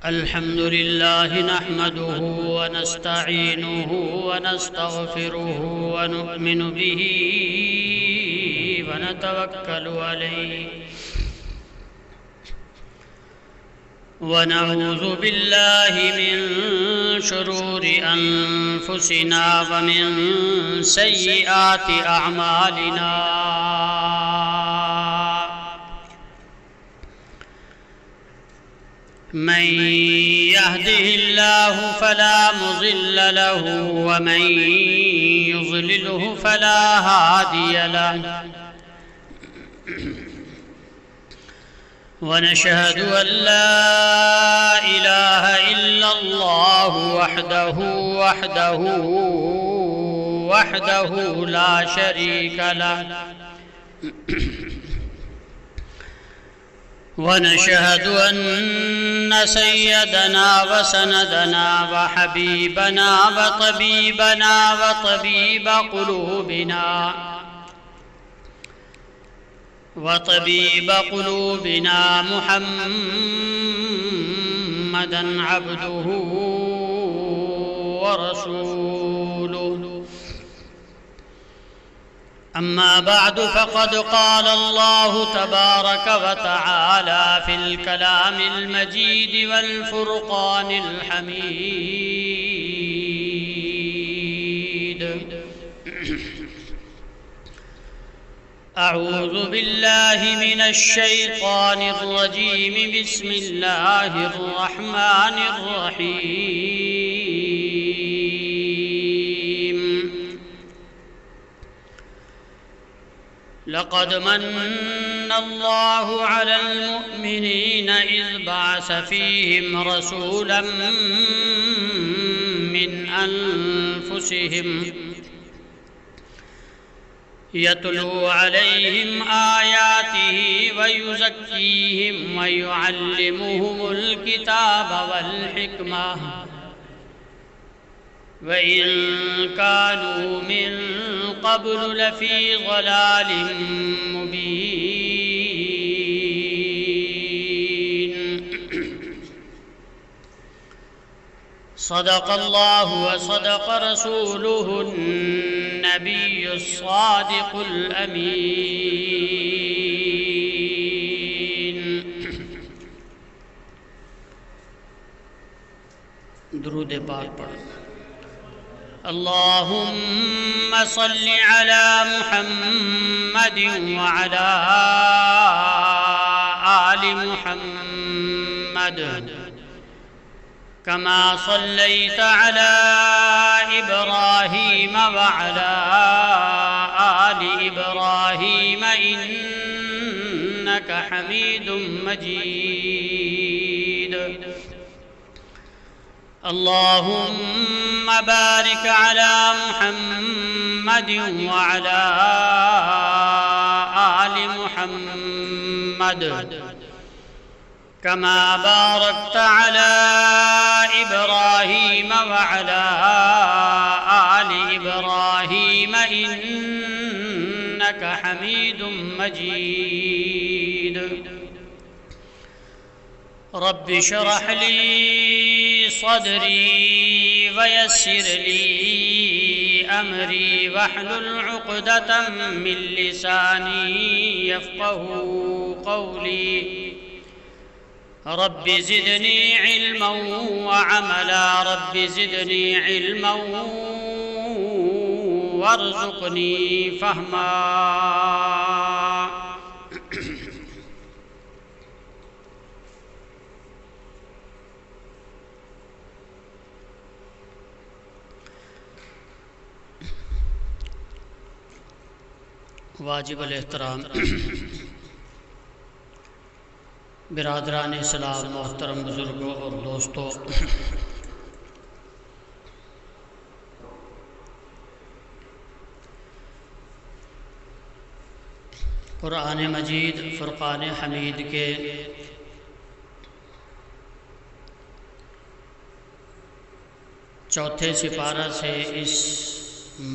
الحمد لله نحمده ونستعينه ونستغفره ونؤمن به ونتوكل عليه ونعوذ بالله من شرور أنفسنا ومن سيئات أعمالنا من يهده الله فلا مضل له ومن يضلله فلا هادي له ونشهد أن لا إله إلا الله وحده لا شريك له ونشهد أن سيدنا وسندنا وحبيبنا وطبيب قلوبنا محمدا عبده ورسوله أما بعد فقد قال الله تبارك وتعالى في الكلام المجيد والفرقان الحميد أعوذ بالله من الشيطان الرجيم بسم الله الرحمن الرحيم لقد من الله على المؤمنين إذ بعث فيهم رسولا من أنفسهم يتلو عليهم آياته ويزكيهم ويعلمهم الكتاب والحكمة وإن كانوا من قبل لفي ضلال مبين صدق الله وصدق رسوله النبي الصادق الأمين درود پاک پڑھ اللهم صل على محمد وعلى آل محمد كما صليت على إبراهيم وعلى آل إبراهيم إنك حميد مجيد اللهم بارك على محمد وعلى آل محمد كما باركت على إبراهيم وعلى آل إبراهيم إنك حميد مجيد رب اشرح لي صدري ويسر لي أمري واحلل عقدة من لساني يفقهوا قولي رب زدني علما وعملا رب زدني علما وارزقني فهما واجب الاحترام برادران اسلام محترم بزرگوں اور دوستوں، قرآن مجید فرقان حمید کے چوتھے سپارہ سے اس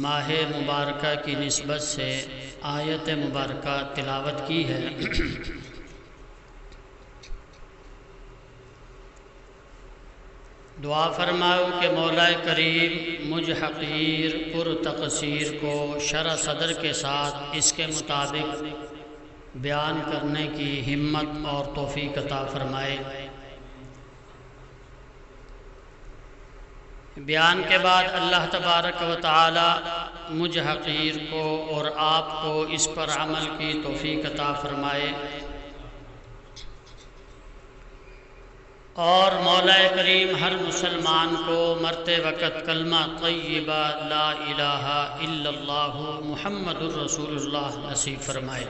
ماہ مبارکہ کی نسبت سے آیت مبارکہ تلاوت کی ہے۔ دعا فرماؤ کہ مولا کریم مجھ حقیر پر تقصیر کو شرح صدر کے ساتھ اس کے مطابق بیان کرنے کی ہمت اور توفیق عطا فرمائے۔ بیان کے بعد اللہ تبارک و تعالی مجھ حقیر کو اور آپ کو اس پر عمل کی توفیق عطا فرمائے، اور مولا کریم ہر مسلمان کو مرتے وقت کلمہ طیبہ لا الہ الا اللہ محمد الرسول اللہ نصیب فرمائے۔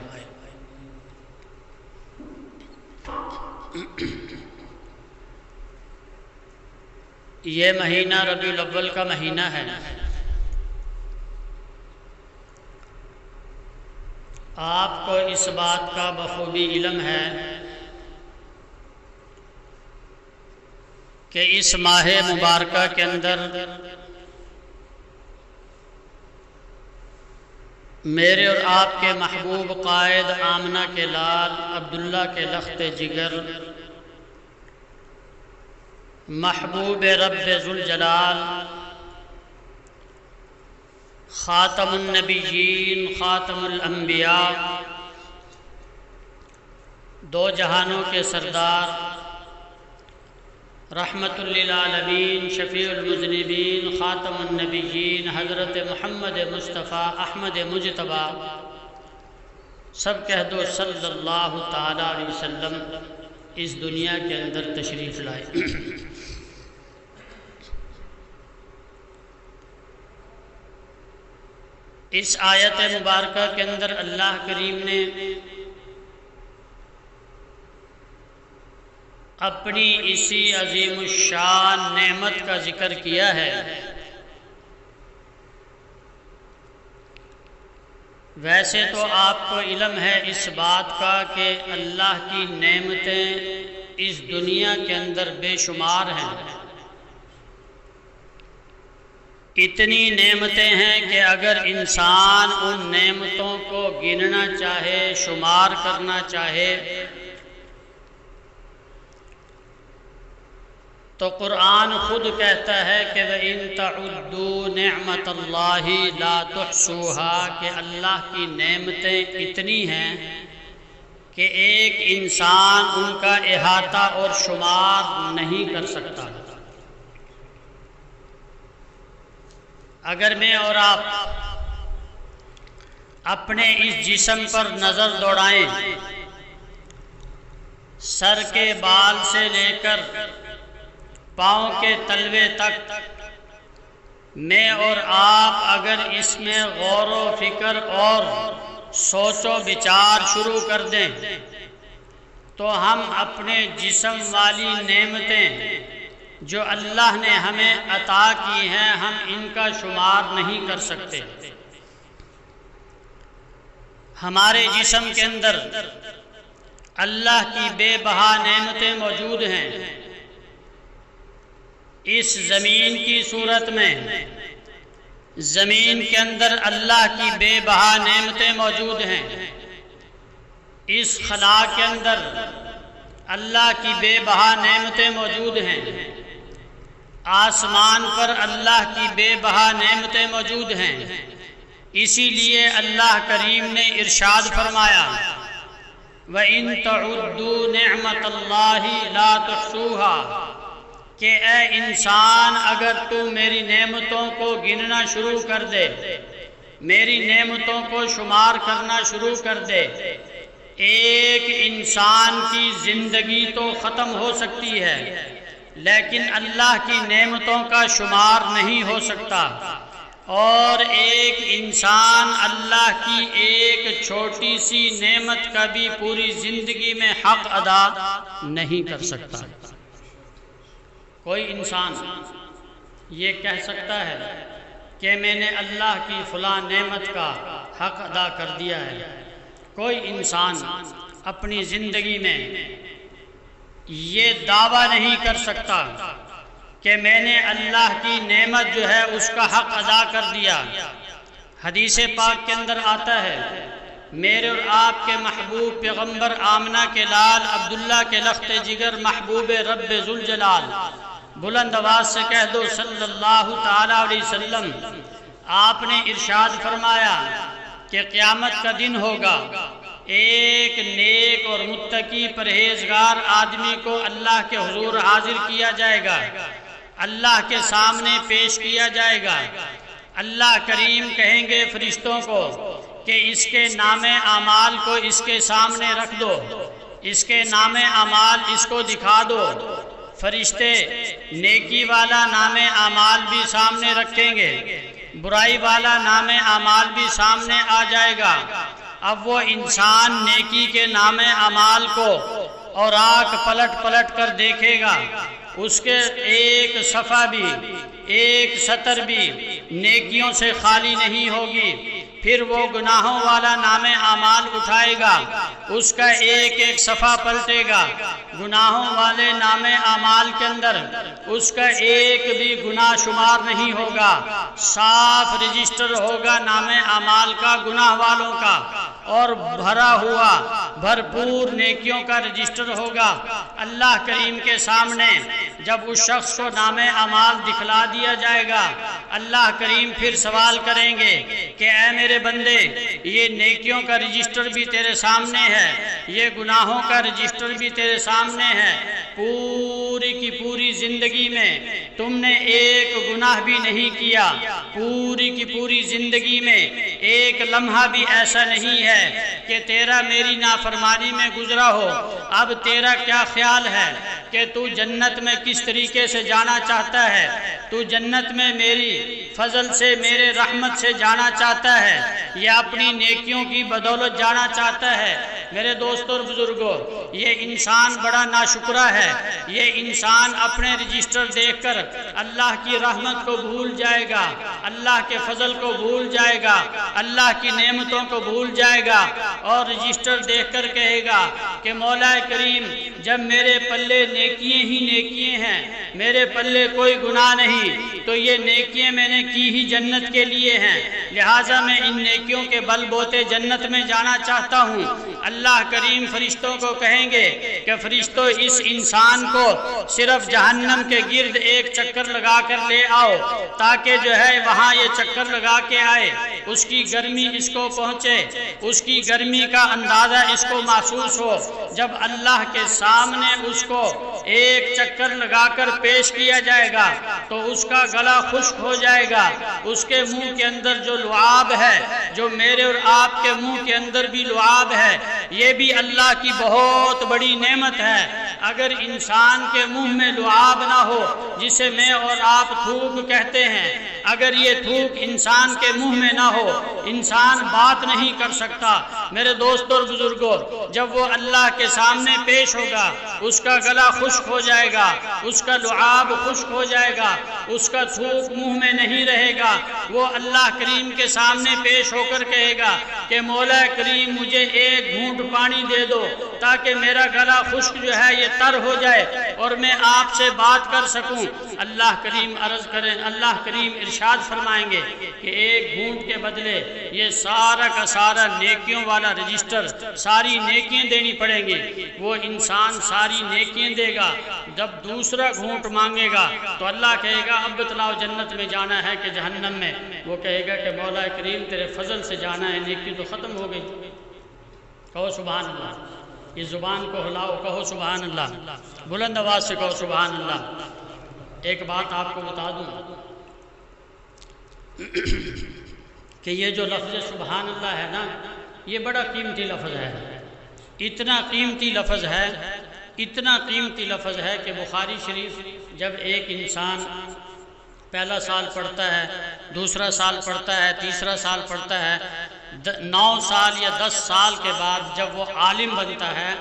یہ مہینہ ربیع الاول کا مہینہ ہے۔ آپ کو اس بات کا بخوبی علم ہے کہ اس ماہ مبارکہ کے اندر میرے اور آپ کے محبوب قائد آمنہ کے لال عبداللہ کے لخت جگر، محبوب رب ذوالجلال، خاتم النبیین، خاتم الانبیاء، دو جہانوں کے سردار، رحمت للعالمین، شفیع المذنبین، خاتم النبیین، حضرت محمد مصطفیٰ احمد مجتبی، سب کہہ دو صلی اللہ تعالی علیہ وسلم، اس دنیا کے اندر تشریف لائے۔ اس آیت مبارکہ کے اندر اللہ کریم نے اپنی اسی عظیم الشان نعمت کا ذکر کیا ہے۔ ویسے تو آپ کو علم ہے اس بات کا کہ اللہ کی نعمتیں اس دنیا کے اندر بے شمار ہیں۔ اتنی نعمتیں ہیں کہ اگر انسان ان نعمتوں کو گننا چاہے، شمار کرنا چاہے، تو قرآن خود کہتا ہے کہ وَإِن تَعُدُّوا نِعْمَةَ اللَّهِ لَا تُحْصُوهَا، کہ اللہ کی نعمتیں اتنی ہیں کہ ایک انسان ان کا احاطہ اور شمار نہیں کر سکتا۔ اگر میں اور آپ اپنے اس جسم پر نظر دوڑائیں، سر کے بال سے لے کر پاؤں کے تلوے تک، میں اور آپ اگر اس میں غور و فکر اور سوچ و بچار شروع کر دیں تو ہم اپنے جسم والی نعمتیں جو اللہ نے ہمیں عطا کی ہیں، ہم ان کا شمار نہیں کر سکتے۔ ہمارے جسم کے اندر اللہ کی بے بہا نعمتیں موجود ہیں۔ اس زمین کی صورت میں زمین کے اندر اللہ کی بے بہا نعمتیں موجود ہیں۔ اس خلا کے اندر اللہ کی بے بہا نعمتیں موجود ہیں۔ آسمان پر اللہ کی بے بہا نعمتیں موجود ہیں۔ اسی لیے اللہ کریم نے ارشاد فرمایا وَإِن تَعُدُّوا نِعْمَةَ اللَّهِ لَا تُحْصُوهَا، کہ اے انسان اگر تو میری نعمتوں کو گننا شروع کر دے، میری نعمتوں کو شمار کرنا شروع کر دے، ایک انسان کی زندگی تو ختم ہو سکتی ہے لیکن اللہ کی نعمتوں کا شمار نہیں ہو سکتا، اور ایک انسان اللہ کی ایک چھوٹی سی نعمت کا بھی پوری زندگی میں حق ادا نہیں کر سکتا۔ کوئی انسان یہ کہہ سکتا ہے کہ میں نے اللہ کی فلاں نعمت کا حق ادا کر دیا ہے؟ کوئی انسان اپنی زندگی میں یہ دعویٰ نہیں کر سکتا کہ میں نے اللہ کی نعمت جو ہے اس کا حق ادا کر دیا۔ حدیث پاک کے اندر آتا ہے میرے اور آپ کے محبوب پیغمبر آمنہ کے لال عبداللہ کے لخت جگر محبوب رب ذوالجلال، بلند آواز سے کہہ دو صلی اللہ تعالیٰ علیہ وسلم۔ آپ نے ارشاد فرمایا کہ قیامت کا دن ہوگا، ایک نیک اور متقی پرہیزگار آدمی کو اللہ کے حضور حاضر کیا جائے گا، اللہ کے سامنے پیش کیا جائے گا۔ اللہ کریم کہیں گے فرشتوں کو کہ اس کے نام اعمال کو اس کے سامنے رکھ دو، اس کے نام اعمال اس کو دکھا دو۔ فرشتے نیکی والا نام اعمال بھی سامنے رکھیں گے، برائی والا نام اعمال بھی سامنے آ جائے گا۔ اب وہ انسان نیکی کے نام اعمال کو اور آنکھ پلٹ پلٹ کر دیکھے گا، اس کے ایک صفحہ بھی، ایک سطر بھی نیکیوں سے خالی نہیں ہوگی۔ پھر وہ گناہوں والا نام اعمال اٹھائے گا، اس کا ایک ایک صفحہ پلٹے گا، گناہوں والے نام اعمال کے اندر اس کا ایک بھی گناہ شمار نہیں ہوگا، صاف رجسٹر ہوگا نام اعمال کا گناہ والوں کا، اور بھرا ہوا بھرپور نیکیوں کا رجسٹر ہوگا۔ اللہ کریم کے سامنے جب اس شخص کو نام اعمال دکھلا دیا جائے گا، اللہ کریم پھر سوال کریں گے کہ اے میرے بندے، یہ نیکیوں کا رجسٹر بھی تیرے سامنے ہے، یہ گناہوں کا رجسٹر بھی تیرے سامنے ہے، پوری کی پوری زندگی میں تم نے ایک گناہ بھی نہیں کیا، پوری کی پوری زندگی میں ایک لمحہ بھی ایسا نہیں ہے کہ تیرا میری نافرمانی میں گزرا ہو۔ اب تیرا کیا خیال ہے کہ تو جنت میں کس طریقے سے جانا چاہتا ہے؟ تو جنت میں میری فضل سے، میرے رحمت سے جانا چاہتا ہے یا اپنی نیکیوں کی بدولت جانا چاہتا ہے؟ میرے دوستوں اور بزرگوں، یہ انسان بڑا ناشکرا ہے، یہ انسان اپنے رجسٹر دیکھ کر اللہ کی رحمت کو بھول جائے گا، اللہ کے فضل کو بھول جائے گا، اللہ کی نعمتوں کو بھول جائے گا، اور رجسٹر دیکھ کر کہے گا کہ مولا کریم جب میرے پلے نیکیاں ہی نیکیاں ہیں، میرے پلے کوئی گناہ نہیں، تو یہ نیکیاں میں نے کی ہی جنت کے لیے ہیں، لہٰذا میں ان نیکیوں کے بل بوتے جنت میں جانا چاہتا ہوں۔ اللہ کریم فرشتوں کو کہیں گے کہ فرشتوں اس انسان کو صرف جہنم کے گرد ایک چکر لگا کر لے آؤ، تاکہ جو ہے وہاں یہ چکر لگا کے آئے، اس کی گرمی اس کو پہنچے، اس کی گرمی کا اندازہ اس کو محسوس ہو۔ جب اللہ کے سامنے اس کو ایک چکر لگا کر پیش کیا جائے گا تو اس کا گلا خشک ہو جائے گا، اس کے منہ کے اندر جو لعاب ہے، جو میرے اور آپ کے منہ کے اندر بھی لعاب ہے، یہ بھی اللہ کی بہت بڑی نعمت ہے۔ اگر انسان کے منہ میں لعاب نہ ہو، جسے میں اور آپ تھوک کہتے ہیں، اگر یہ تھوک انسان کے منہ میں نہ ہو، انسان بات نہیں کر سکتا۔ میرے دوستوں اور بزرگوں، جب وہ اللہ کے سامنے پیش ہوگا، اس کا گلا خشک ہو جائے گا، اس کا لعاب خشک ہو جائے گا، اس کا تھوک منہ میں نہیں رہے گا۔ وہ اللہ کریم کے سامنے پیش ہو کر کہے گا کہ مولا کریم مجھے ایک گھونٹ پانی دے دو تاکہ میرا گلا خشک جو ہے یہ تر ہو جائے اور میں آپ سے بات کر سکوں۔ اللہ کریم عرض کریں، اللہ کریم ارشاد فرمائیں گے کہ ایک گھونٹ کے بدلے یہ سارا کا سارا نیکیوں والا رجسٹر، ساری نیکیاں دینی پڑیں گی۔ وہ انسان ساری نیکیاں دے گا، جب دوسرا گھونٹ مانگے گا تو اللہ کہے گا اب بتلاؤ جنت میں جانا ہے کہ جہنم میں؟ وہ کہے گا کہ مولا کریم تیرے فضل سے جانا ہے، نیکی تو ختم ہو گئی۔ کہو سبحان اللہ، اس زبان کو ہلاؤ، کہو سبحان اللہ، بلند آواز سے کہو سبحان اللہ۔ ایک بات آپ کو بتا دوں کہ یہ جو لفظ سبحان اللہ ہے نا، یہ بڑا قیمتی لفظ ہے، اتنا قیمتی لفظ ہے، اتنا قیمتی لفظ ہے کہ بخاری شریف جب ایک انسان پہلا سال پڑھتا ہے، دوسرا سال پڑھتا ہے، تیسرا سال پڑھتا ہے، 9 سال یا 10 سال کے بعد جب وہ عالم بنتا ہے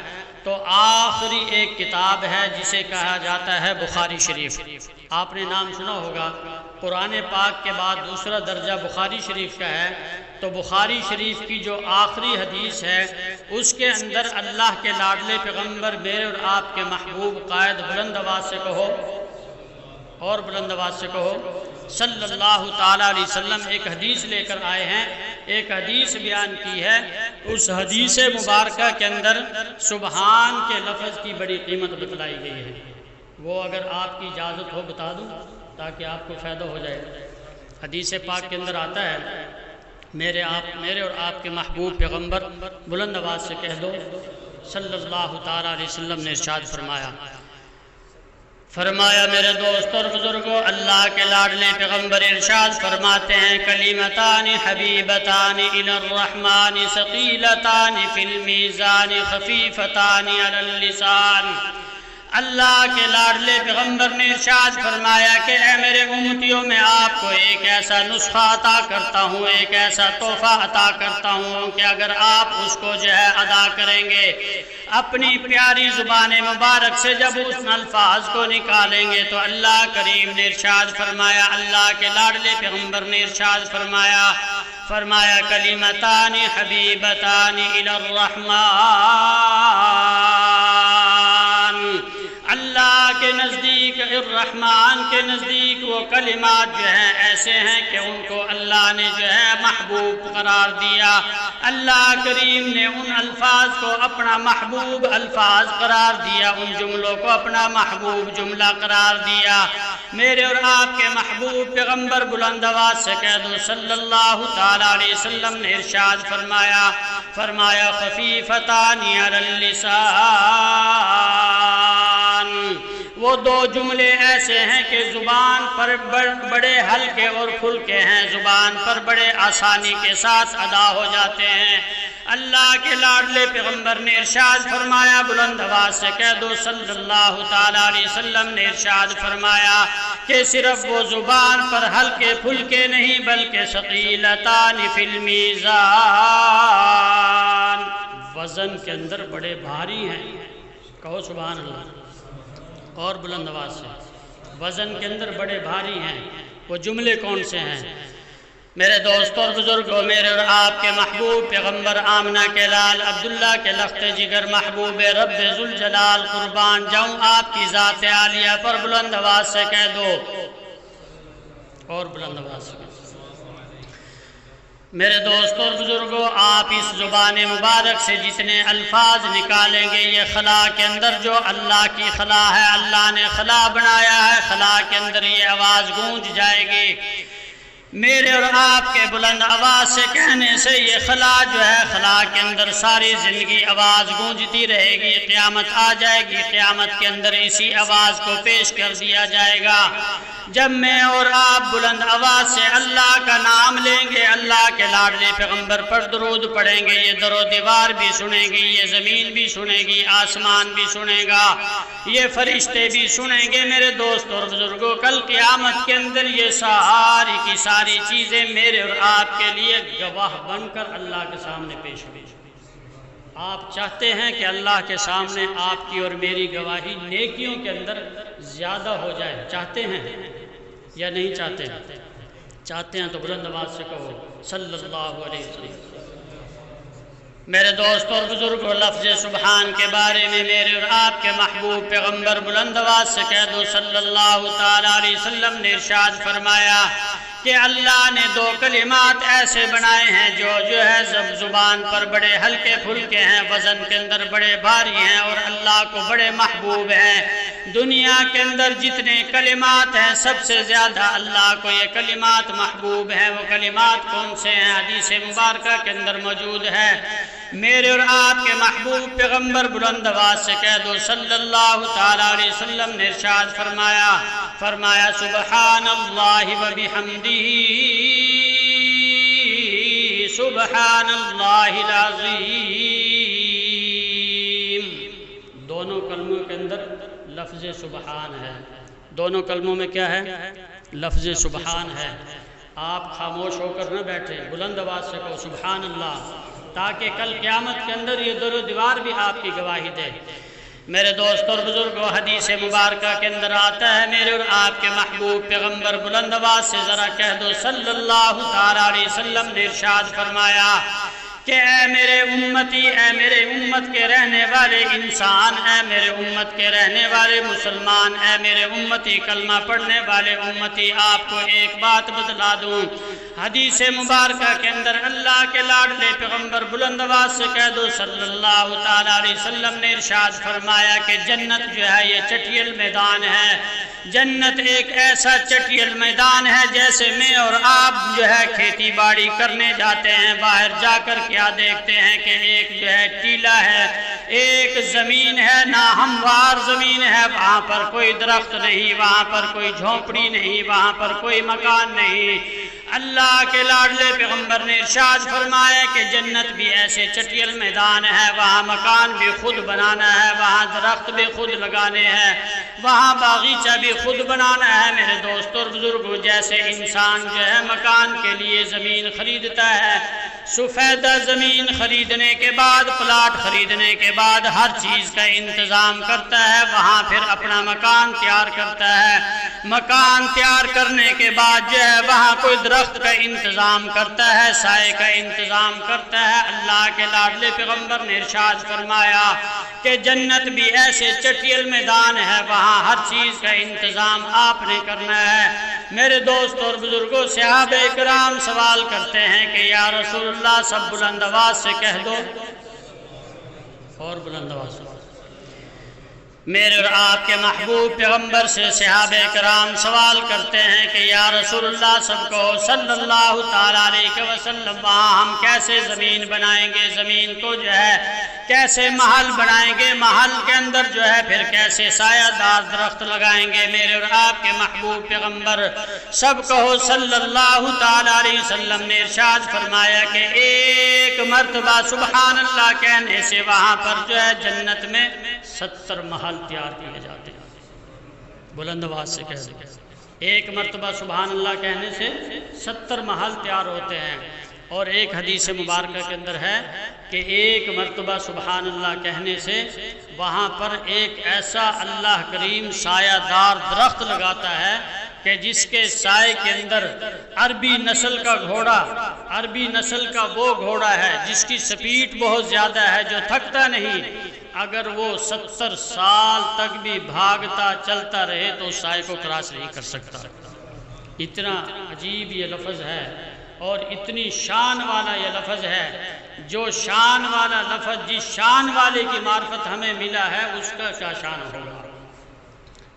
تو آخری ایک کتاب ہے جسے کہا جاتا ہے بخاری شریف۔ آپ نے نام سنا ہوگا، قرآن پاک کے بعد دوسرا درجہ بخاری شریف کا ہے، تو بخاری شریف کی جو آخری حدیث ہے اس کے اندر اللہ کے لاڈلے پیغمبر میرے اور آپ کے محبوب قائد، بلند آواز سے کہو اور بلند آواز سے کہو صلی اللہ تعالیٰ علیہ وسلم ایک حدیث لے کر آئے ہیں، ایک حدیث بیان کی ہے، اس حدیث مبارکہ کے اندر سبحان کے لفظ کی بڑی قیمت بتلائی گئی ہے۔ وہ اگر آپ کی اجازت ہو بتا دوں تاکہ آپ کو فائدہ ہو جائے۔ حدیث پاک کے اندر آتا ہے، میرے اور آپ کے محبوب پیغمبر بلند آواز سے کہہ دو صلی اللہ تعالیٰ علیہ وسلم نے ارشاد فرمایا میرے دوست اور بزرگوں، اللہ کے لاڈلے پیغمبر ارشاد فرماتے ہیں، کلیمتان حبیبتان الی الرحمن ثقیلتان فی المیزان خفیفتان علی اللسان۔ اللہ کے لاڈلے پیغمبر نے ارشاد فرمایا کہ اے میرے امتیوں، میں آپ کو ایک ایسا نسخہ عطا کرتا ہوں، ایک ایسا تحفہ عطا کرتا ہوں کہ اگر آپ اس کو جو ہے ادا کریں گے، اپنی پیاری زبان مبارک سے جب اس الفاظ کو نکالیں گے تو اللہ کریم نے ارشاد فرمایا، اللہ کے لاڈلے پیغمبر نے ارشاد فرمایا کلمتان حبیبتان الی الرحمن، اللہ کے نزدیک، الرحمن کے نزدیک وہ کلمات جو ہیں ایسے ہیں کہ ان کو اللہ نے جو ہے محبوب قرار دیا۔ اللہ کریم نے ان الفاظ کو اپنا محبوب الفاظ قرار دیا، ان جملوں کو اپنا محبوب جملہ قرار دیا۔ میرے اور آپ کے محبوب پیغمبر بلند آواز سے کہہ دو صلی اللہ تعالیٰ علیہ وسلم نے ارشاد فرمایا خفیفتان علی اللسان، وہ دو جملے ایسے ہیں کہ زبان پر بڑے ہلکے اور پھلکے ہیں، زبان پر بڑے آسانی کے ساتھ ادا ہو جاتے ہیں۔ اللہ کے لاڈلے پیغمبر نے ارشاد فرمایا، بلند آواز سے کہہ دو صلی اللہ تعالیٰ علیہ وسلم نے ارشاد فرمایا کہ صرف وہ زبان پر ہلکے پھلکے نہیں بلکہ ثقیلتان فی المیزان، وزن کے اندر بڑے بھاری ہیں۔ کہو سبحان اللہ اور بلند آواز سے، وزن کے اندر بڑے بھاری ہیں۔ وہ جملے کون سے ہیں؟ میرے دوستوں اور بزرگوں، میرے اور آپ کے محبوب پیغمبر آمنہ کے لال عبداللہ کے لخت جگر محبوب رب ذوالجلال قربان جاؤں آپ کی ذات عالیہ پر بلند آواز سے کہہ دو اور بلند آواز سے۔ میرے دوستوں اور بزرگوں، آپ اس زبان مبارک سے جتنے الفاظ نکالیں گے، یہ خلا کے اندر جو اللہ کی خلا ہے، اللہ نے خلا بنایا ہے، خلا کے اندر یہ آواز گونج جائے گی۔ میرے اور آپ کے بلند آواز سے کہنے سے یہ خلا جو ہے، خلا کے اندر ساری زندگی آواز گونجتی رہے گی، قیامت آ جائے گی، قیامت کے اندر اسی آواز کو پیش کر دیا جائے گا۔ جب میں اور آپ بلند آواز سے اللہ کا نام لیں گے، اللہ کے لاڈلے پیغمبر پر درود پڑھیں گے، یہ در و دیوار بھی سنیں گی، یہ زمین بھی سنے گی، آسمان بھی سنے گا، یہ فرشتے بھی سنیں گے۔ میرے دوست اور بزرگوں، کل قیامت کے اندر یہ ساری کی ساری چیزیں میرے اور آپ کے لیے گواہ بن کر اللہ کے سامنے پیش ہوئی۔ آپ چاہتے ہیں کہ اللہ کے سامنے آپ کی اور میری گواہی نیکیوں کے اندر زیادہ ہو جائے، چاہتے ہیں یا نہیں چاہتے؟ چاہتے ہیں تو بلند آواز سے کہو صلی اللہ علیہ وسلم۔ میرے دوست اور بزرگوں، لفظ سبحان کے بارے میں میرے اور آپ کے محبوب پیغمبر بلند آواز سے کہہ دو صلی اللہ تعالیٰ علیہ وسلم نے ارشاد فرمایا کہ اللہ نے دو کلمات ایسے بنائے ہیں جو ہے زبان پر بڑے ہلکے پھلکے ہیں، وزن کے اندر بڑے بھاری ہیں اور اللہ کو بڑے محبوب ہیں۔ دنیا کے اندر جتنے کلمات ہیں سب سے زیادہ اللہ کو یہ کلمات محبوب ہیں۔ وہ کلمات کون سے ہیں؟ حدیث مبارکہ کے اندر موجود ہے۔ میرے اور آپ کے محبوب پیغمبر بلند آواز سے کہہ دو صلی اللہ تعالیٰ علیہ وسلم نے ارشاد فرمایا سبحان اللہ و بحمدہ سبحان اللہ العظیم۔ دونوں کلموں کے اندر لفظ سبحان ہے، دونوں کلموں میں کیا ہے؟ لفظ سبحان ہے۔ آپ خاموش ہو کر نہ بیٹھے، بلند آواز سے کہو سبحان اللہ، تاکہ کل قیامت کے اندر یہ در و دیوار بھی آپ کی گواہی دے۔ میرے دوست اور بزرگوں، حدیث مبارکہ کے اندر آتا ہے، میرے اور آپ کے محبوب پیغمبر بلند آواز سے ذرا کہہ دو صلی اللہ تعالیٰ علیہ وسلم نے ارشاد فرمایا کہ اے میرے امتی، اے میرے امت کے رہنے والے انسان، اے میرے امت کے رہنے والے مسلمان، اے میرے امتی کلمہ پڑھنے والے امتی، آپ کو ایک بات بتلا دوں۔ حدیث مبارکہ کے اندر اللہ کے لاڈلے پیغمبر بلند آواز سے کہہ دو صلی اللہ تعالیٰ علیہ وسلم نے ارشاد فرمایا کہ جنت جو ہے یہ چٹیل میدان ہے۔ جنت ایک ایسا چٹیل میدان ہے جیسے میں اور آپ جو ہے کھیتی باڑی کرنے جاتے ہیں، باہر جا کر کیا دیکھتے ہیں کہ ایک جو ہے ٹیلا ہے، ایک زمین ہے، ناہموار زمین ہے، وہاں پر کوئی درخت نہیں، وہاں پر کوئی جھونپڑی نہیں، وہاں پر کوئی مکان نہیں۔ اللہ کے لاڈلے پیغمبر نے ارشاد فرمایا کہ جنت بھی ایسے چٹیل میدان ہے، وہاں مکان بھی خود بنانا ہے، وہاں درخت بھی خود لگانے ہیں، وہاں باغیچہ بھی خود بنانا ہے۔ میرے دوستوں اور بزرگوں، جیسے انسان جو ہے مکان کے لیے زمین خریدتا ہے، سفیدہ زمین خریدنے کے بعد، پلاٹ خریدنے کے بعد ہر چیز کا انتظام کرتا ہے، وہاں پھر اپنا مکان تیار کرتا ہے۔ مکان تیار کرنے کے بعد جو ہے وہاں کوئی درخت کا انتظام کرتا ہے، سائے کا انتظام کرتا ہے۔ اللہ کے لاڈلے پیغمبر نے ارشاد فرمایا کہ جنت بھی ایسے چٹیل میدان ہے، وہاں ہر چیز کا انتظام آپ نے کرنا ہے۔ میرے دوست اور بزرگوں، صحابہ کرام سوال کرتے ہیں کہ یا رسول اللہ، سب بلند آواز سے کہہ دو، اور بلند آواز سے۔ میرے اور آپ کے محبوب پیغمبر سے صحابہ کرام سوال کرتے ہیں کہ یا رسول اللہ، سب کو صلی اللہ تعالیٰ علیہ وسلم، وہاں ہم کیسے زمین بنائیں گے؟ زمین کو جو ہے کیسے محل بنائیں گے؟ محل کے اندر جو ہے پھر کیسے سایہ دار درخت لگائیں گے؟ میرے اور آپ کے محبوب پیغمبر سب کہو صلی اللہ تعالیٰ علیہ وسلم نے ارشاد فرمایا کہ ایک مرتبہ سبحان اللہ کہنے سے وہاں پر جو ہے جنت میں 70 محل تیار کیے جاتے ہیں۔ بلند آواز سے کہہ دیں، ایک مرتبہ سبحان اللہ کہنے سے 70 محل تیار ہوتے ہیں۔ اور ایک حدیث مبارکہ کے اندر ہے کہ ایک مرتبہ سبحان اللہ کہنے سے وہاں پر ایک ایسا اللہ کریم سایہ دار درخت لگاتا ہے کہ جس کے سائے کے اندر عربی نسل کا گھوڑا، عربی نسل کا وہ گھوڑا ہے جس کی سپیڈ بہت زیادہ ہے، جو تھکتا نہیں، اگر وہ 70 سال تک بھی بھاگتا چلتا رہے تو اس سائے کو کراس نہیں کر سکتا۔ اتنا عجیب یہ لفظ ہے اور اتنی شان والا یہ لفظ ہے۔ جو شان والا لفظ، جس شان والے کی معرفت ہمیں ملا ہے، اس کا کیا شان ہوگا؟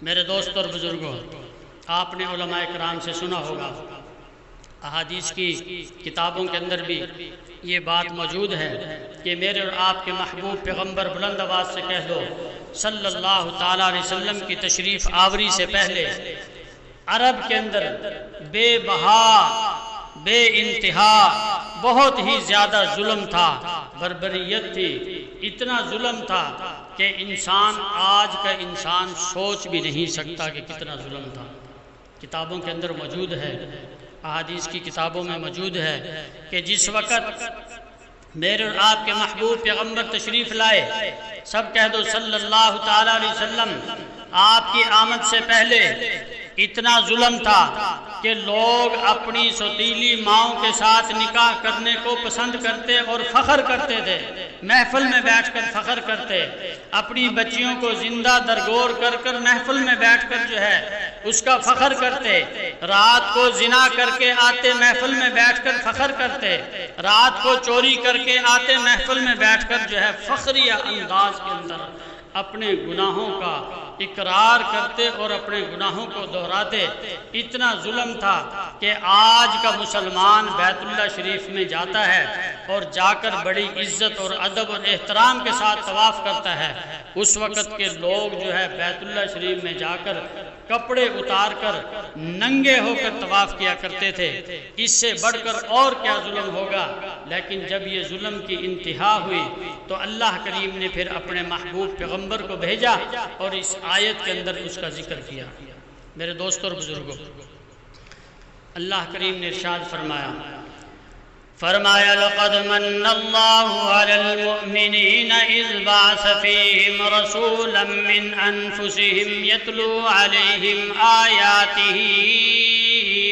میرے دوست اور بزرگوں، آپ نے علماء کرام سے سنا ہوگا، احادیث کی کتابوں کے اندر بھی یہ بات موجود ہے کہ میرے اور آپ کے محبوب پیغمبر بلند آواز سے کہہ دو صلی اللہ تعالیٰ علیہ وسلم کی تشریف آوری سے پہلے عرب کے اندر بے بہا، بے انتہا، بہت ہی زیادہ ظلم تھا، بربریت تھی، اتنا ظلم تھا کہ انسان، آج کا انسان سوچ بھی نہیں سکتا کہ کتنا ظلم تھا۔ کتابوں کے اندر موجود ہے، احادیث کی کتابوں میں موجود ہے کہ جس وقت میرے اور آپ کے محبوب پیغمبر تشریف لائے، سب کہہ دو صلی اللہ تعالیٰ علیہ وسلم، آپ کی آمد سے پہلے اتنا ظلم تھا کہ لوگ اپنی سوتیلی ماؤں کے ساتھ نکاح کرنے کو پسند کرتے اور فخر کرتے تھے، محفل میں بیٹھ کر فخر کرتے، اپنی بچیوں کو زندہ درگور کر کر محفل میں بیٹھ کر جو ہے اس کا فخر کرتے، رات کو زنا کر کے آتے محفل میں بیٹھ کر فخر کرتے، رات کو چوری کر کے آتے محفل میں بیٹھ کر جو ہے فخریہ انداز کے اندر اپنے گناہوں کا اقرار کرتے اور اپنے گناہوں کو دہراتے۔ اتنا ظلم تھا کہ آج کا مسلمان بیت اللہ شریف میں جاتا ہے اور جا کر بڑی عزت اور ادب اور احترام کے ساتھ طواف کرتا ہے، اس وقت کے لوگ جو ہے بیت اللہ شریف میں جا کر کپڑے اتار کر ننگے ہو کر طواف کیا کرتے تھے۔ اس سے بڑھ کر اور کیا ظلم ہوگا؟ لیکن جب یہ ظلم کی انتہا ہوئی تو اللہ کریم نے پھر اپنے محبوب پیغمبر کو بھیجا اور اس آیت کے اندر اس کا ذکر کیا۔ میرے دوستوں اور بزرگوں، اللہ کریم نے ارشاد فرمایا لقد من اللہ علی المؤمنین اذ بعث فیہم رسولا من انفسہم یتلو علیہم آیاتہ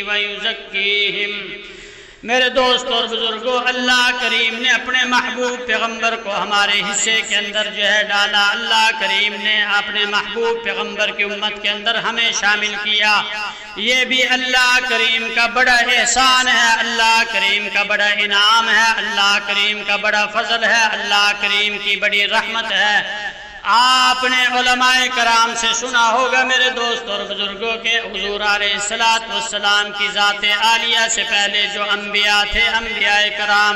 ویزکیہم میرے دوست اور بزرگوں، اللہ کریم نے اپنے محبوب پیغمبر کو ہمارے حصے کے اندر جو ہے ڈالا۔ اللہ کریم نے اپنے محبوب پیغمبر کی امت کے اندر ہمیں شامل کیا۔ یہ بھی اللہ کریم کا بڑا احسان ہے، اللہ کریم کا بڑا انعام ہے، اللہ کریم کا بڑا فضل ہے، اللہ کریم کی بڑی رحمت ہے۔ آپ نے علماء کرام سے سنا ہوگا میرے دوست اور بزرگوں کے حضور علیہ السلام کی ذات عالیہ سے پہلے جو انبیاء تھے، انبیاء کرام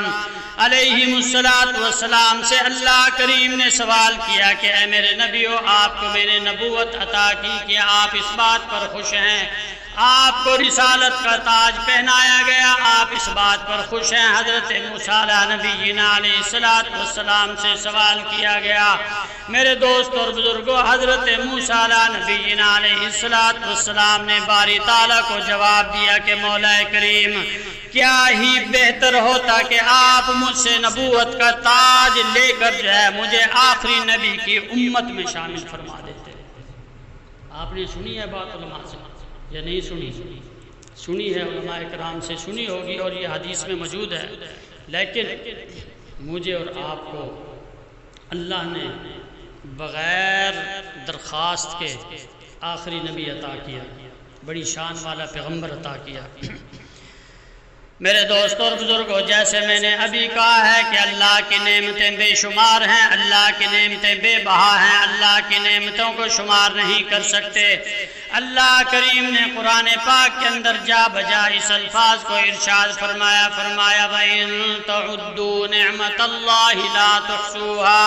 علیہم السلام سے اللہ کریم نے سوال کیا کہ اے میرے نبیو، آپ کو میں نے نبوت عطا کی کہ آپ اس بات پر خوش ہیں، آپ کو رسالت کا تاج پہنایا گیا، آپ اس بات پر خوش ہیں۔ حضرت موسیٰ علیہ نبینا علیہ السلام سے سوال کیا گیا۔ میرے دوست اور بزرگوں، حضرت موسیٰ علیہ نبینا علیہ السلام نے باری تعالیٰ کو جواب دیا کہ مولا کریم، کیا ہی بہتر ہوتا کہ آپ مجھ سے نبوت کا تاج لے کر جو ہے مجھے آخری نبی کی امت میں شامل فرما دیتے۔ آپ نے سنی ہے بات علماء سے یا نہیں سنی؟ سنی ہے، علماء کرام سے سنی ہوگی اور یہ حدیث میں موجود ہے، لیکن مجھے اور آپ کو اللہ نے بغیر درخواست کے آخری نبی عطا کیا، بڑی شان والا پیغمبر عطا کیا۔ میرے دوستوں اور بزرگوں، جیسے میں نے ابھی کہا ہے کہ اللہ کی نعمتیں بے شمار ہیں، اللہ کی نعمتیں بے بہا ہیں، اللہ کی نعمتوں کو شمار نہیں کر سکتے۔ اللہ کریم نے قرآن پاک کے اندر جا بجا اس الفاظ کو ارشاد فرمایا، وَإِن تَعُدُّوا نِعْمَةَ اللَّهِ لَا تُحْصُوهَا،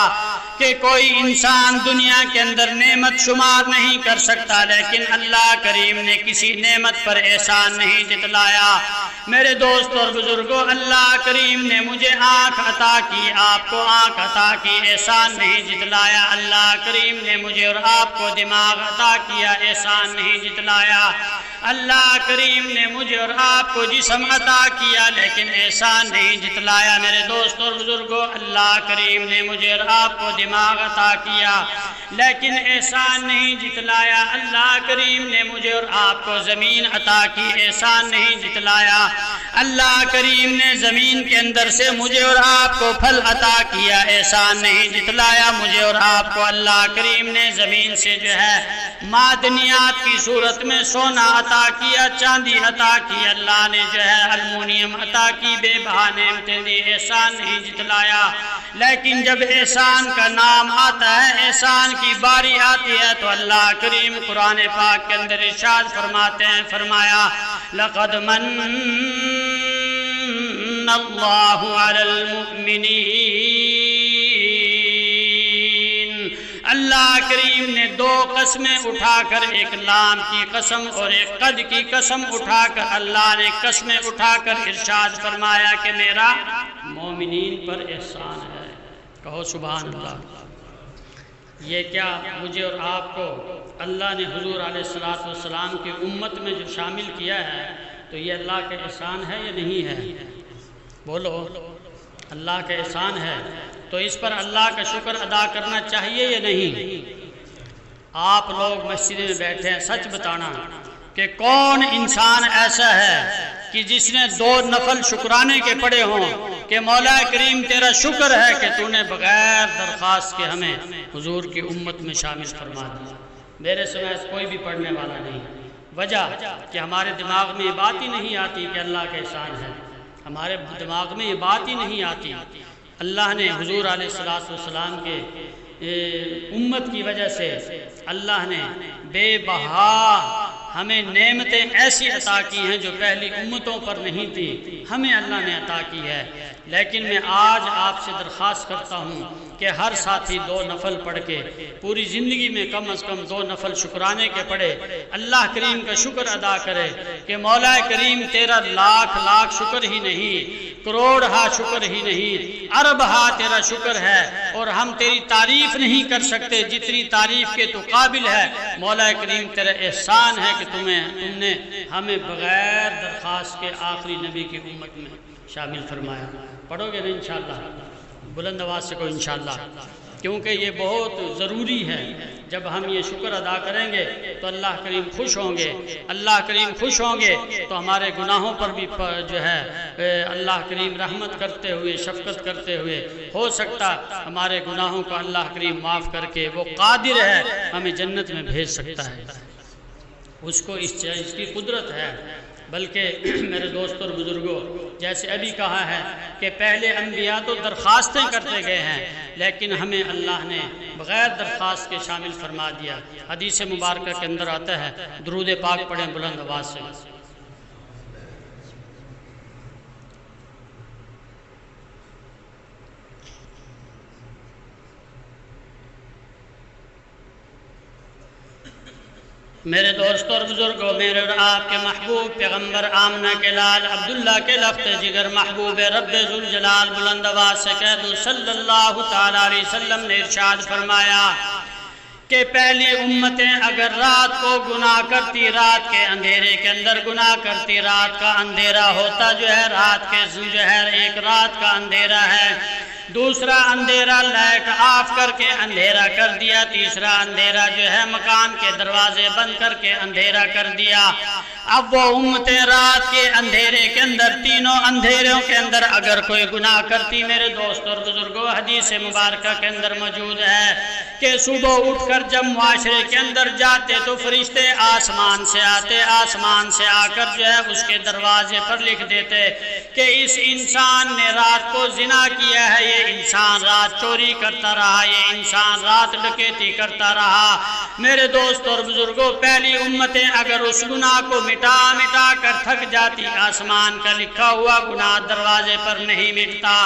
کہ کوئی انسان دنیا کے اندر نعمت شمار نہیں کر سکتا، لیکن اللہ کریم نے کسی نعمت پر احسان نہیں جتلایا۔ میرے دوست اور بزرگوں، اللہ کریم نے مجھے آنکھ عطا کی، آپ کو آنکھ عطا کی، احسان نہیں جتلایا۔ اللہ کریم نے مجھے اور آپ کو دماغ عطا کیا، احسان نہیں جتلایا۔ اللہ کریم نے مجھے اور آپ کو جسم عطا کیا، لیکن احسان نہیں جتلایا۔ میرے دوست اور بزرگوں، اللہ کریم نے مجھے اور آپ کو دماغ عطا کیا، لیکن احسان نہیں جتلایا۔ اللہ کریم نے مجھے اور آپ کو زمین عطا کی، احسان نہیں جتلایا۔ اللہ کریم نے زمین کے اندر سے مجھے اور آپ کو پھل عطا کیا، احسان نہیں جتلایا۔ مجھے اور آپ کو اللہ کریم نے زمین سے جو ہے معدنیات کی صورت میں سونا عطا کیا، چاندی عطا کی، اللہ نے جو ہے المونیم عطا کی، بے بہا نعمتیں دی، احسان نہیں جتلایا۔ لیکن جب احسان کا نام آتا ہے، احسان کی باری آتی ہے، تو اللہ کریم قرآن پاک کے اندر ارشاد فرماتے ہیں، فرمایا لَقَدْ مَنَّ اللَّهُ عَلَى الْمُؤْمِنِينَ۔ اللہ کریم نے دو قسمیں اٹھا کر، ایک لام کی قسم اور ایک قد کی قسم اٹھا کر، اللہ نے قسمیں اٹھا کر ارشاد فرمایا کہ میرا مومنین پر احسان ہے۔ کہو سبحان اللہ۔ یہ کیا مجھے اور آپ کو اللہ نے حضور علیہ السلام کی امت میں جو شامل کیا ہے، تو یہ اللہ کا احسان ہے یا نہیں ہے؟ بولو، اللہ کا احسان ہے، تو اس پر اللہ کا شکر ادا کرنا چاہیے یا نہیں؟ آپ لوگ مسجد میں بیٹھے ہیں، سچ بتانا کہ کون انسان ایسا ہے کہ جس نے 2 نفل شکرانے کے پڑھے ہوں کہ مولا کریم تیرا شکر ہے کہ تو نے بغیر درخواست کے ہمیں حضور کی امت میں شامل فرما دیا۔ میرے سمیت کوئی بھی پڑھنے والا نہیں۔ وجہ کہ ہمارے دماغ میں یہ بات ہی نہیں آتی کہ اللہ کا احسان ہے، ہمارے دماغ میں یہ بات ہی نہیں آتی۔ اللہ نے حضور علیہ السلام کے امت کی وجہ سے اللہ نے بے بہا ہمیں نعمتیں ایسی عطا کی ہیں جو پہلی امتوں پر نہیں تھی، ہمیں اللہ نے عطا کی ہے۔ لیکن میں آج آپ سے درخواست کرتا ہوں کہ ہر ساتھی 2 نفل پڑھ کے پوری زندگی میں کم از کم 2 نفل شکرانے کے پڑھے، اللہ کریم کا شکر ادا کرے کہ مولا کریم تیرا لاکھ لاکھ شکر ہی نہیں، کروڑ ہا شکر ہی نہیں، ارب ہا تیرا شکر ہے، اور ہم تیری تعریف نہیں کر سکتے جتنی تعریف کے تو قابل ہے۔ مولا کریم تیرا احسان ہے کہ تم نے ہمیں بغیر درخواست کے آخری نبی کی امت میں شامل فرمایا۔ پڑھو گے نا انشاءاللہ؟ بلند آواز سے کو انشاءاللہ، کیونکہ یہ بہت ضروری ہے جب ہم یہ شکر ادا کریں گے تو اللہ کریم خوش ہوں گے، اللہ کریم خوش ہوں گے تو ہمارے گناہوں پر بھی جو ہے اللہ کریم رحمت کرتے ہوئے، شفقت کرتے ہوئے، ہو سکتا ہمارے گناہوں کو اللہ کریم معاف کر کے وہ قادر ہے ہمیں جنت میں بھیج سکتا ہے، اس کو اس کی قدرت ہے۔ بلکہ میرے دوستوں اور بزرگوں، جیسے ابھی کہا ہے کہ پہلے انبیاء تو درخواستیں کرتے گئے ہیں، لیکن ہمیں اللہ نے بغیر درخواست کے شامل فرما دیا۔ حدیث مبارکہ کے اندر آتا ہے، درود پاک پڑھیں بلند آواز سے۔ میرے دوستوں اور بزرگوں، میرے اور آپ کے محبوب پیغمبر آمنہ کے لال عبداللہ کے لخت جگر محبوب رب ذوالجلال بلند آواز سے کہہ دو صلی اللہ تعالیٰ علیہ وسلم نے ارشاد فرمایا کہ پہلی امتیں اگر رات کو گناہ کرتی، رات کے اندھیرے کے اندر گناہ کرتی، رات کا اندھیرا ہوتا جو ہے، رات کے جو ہے ایک رات کا اندھیرا ہے، دوسرا اندھیرا لائٹ آف کر کے اندھیرا کر دیا، تیسرا اندھیرا جو ہے مکان کے دروازے بند کر کے اندھیرا کر دیا۔ اب وہ امتیں رات کے اندھیرے کے اندر، تینوں اندھیروں کے اندر اگر کوئی گناہ کرتی، میرے دوست اور بزرگوں حدیث مبارکہ کے اندر موجود ہے کہ صبح اٹھ کر جب معاشرے کے اندر جاتے تو فرشتے آسمان سے آتے، آسمان سے آ کر جو ہے اس کے دروازے پر لکھ دیتے کہ اس انسان نے رات کو زنا کیا ہے، یہ انسان رات چوری کرتا رہا، یہ انسان رات ڈکیتی کرتا رہا۔ میرے دوست اور بزرگوں، پہلی امتیں اگر اس گناہ کو مٹا کر تھک جاتی، آسمان کا لکھا ہوا گناہ دروازے پر نہیں مٹتا۔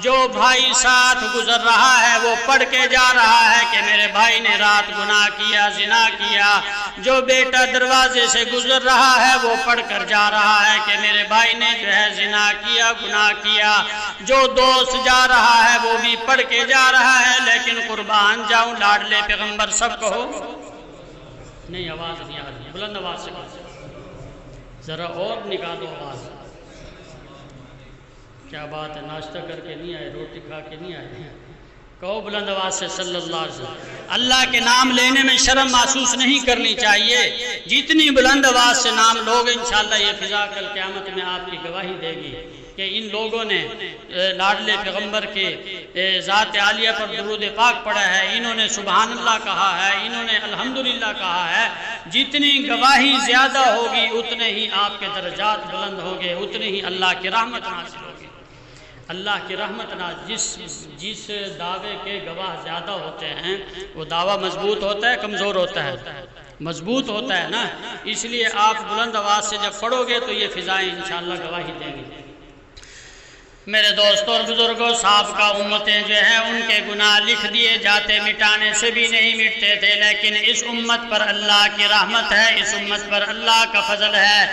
جو بھائی ساتھ گزر رہا ہے وہ پڑھ کے جا رہا ہے کہ میرے بھائی نے رات گناہ کیا، زنا کیا۔ جو بیٹا دروازے سے گزر رہا ہے وہ پڑھ کر جا رہا ہے کہ میرے بھائی نے جو ہے زنا کیا، گناہ کیا۔ جو دوست جا رہا ہے وہ بھی پڑھ کے جا رہا ہے، لیکن قربان جاؤں لاڈلے پیغمبر سب کہو نہیں، آواز نہیں آ رہی، بلند آواز سے ذرا اور نکالو آواز۔ کیا بات ہے، ناشتہ کر کے نہیں آئے، روٹی کھا کے نہیں آئے؟ کہو بلند آواز سے صلی اللہ علیہ وسلم۔ اللہ کے نام لینے میں شرم محسوس نہیں کرنی چاہیے، جتنی بلند آواز سے نام لوگ انشاءاللہ یہ فضا کل قیامت میں آپ کی گواہی دے گی کہ ان لوگوں نے لاڈلے پیغمبر کے ذات عالیہ پر درود پاک پڑھا ہے، انہوں نے سبحان اللہ کہا ہے، انہوں نے الحمدللہ کہا ہے۔ جتنی گواہی زیادہ ہوگی اتنے ہی آپ کے درجات بلند ہوگے، اتنے ہی اللہ کی رحمت نازل ہوگی۔ اللہ کی رحمت جس دعوے کے گواہ زیادہ ہوتے ہیں وہ دعویٰ مضبوط ہوتا ہے کمزور ہوتا ہے؟ مضبوط ہوتا ہے نا، اس لیے آپ بلند آواز سے جب پڑھو گے تو یہ فضائیں انشاءاللہ گواہی دیں گی۔ میرے دوستوں اور بزرگوں، سابقہ امتیں جو ہیں ان کے گناہ لکھ دیے جاتے، مٹانے سے بھی نہیں مٹتے تھے، لیکن اس امت پر اللہ کی رحمت ہے، اس امت پر اللہ کا فضل ہے۔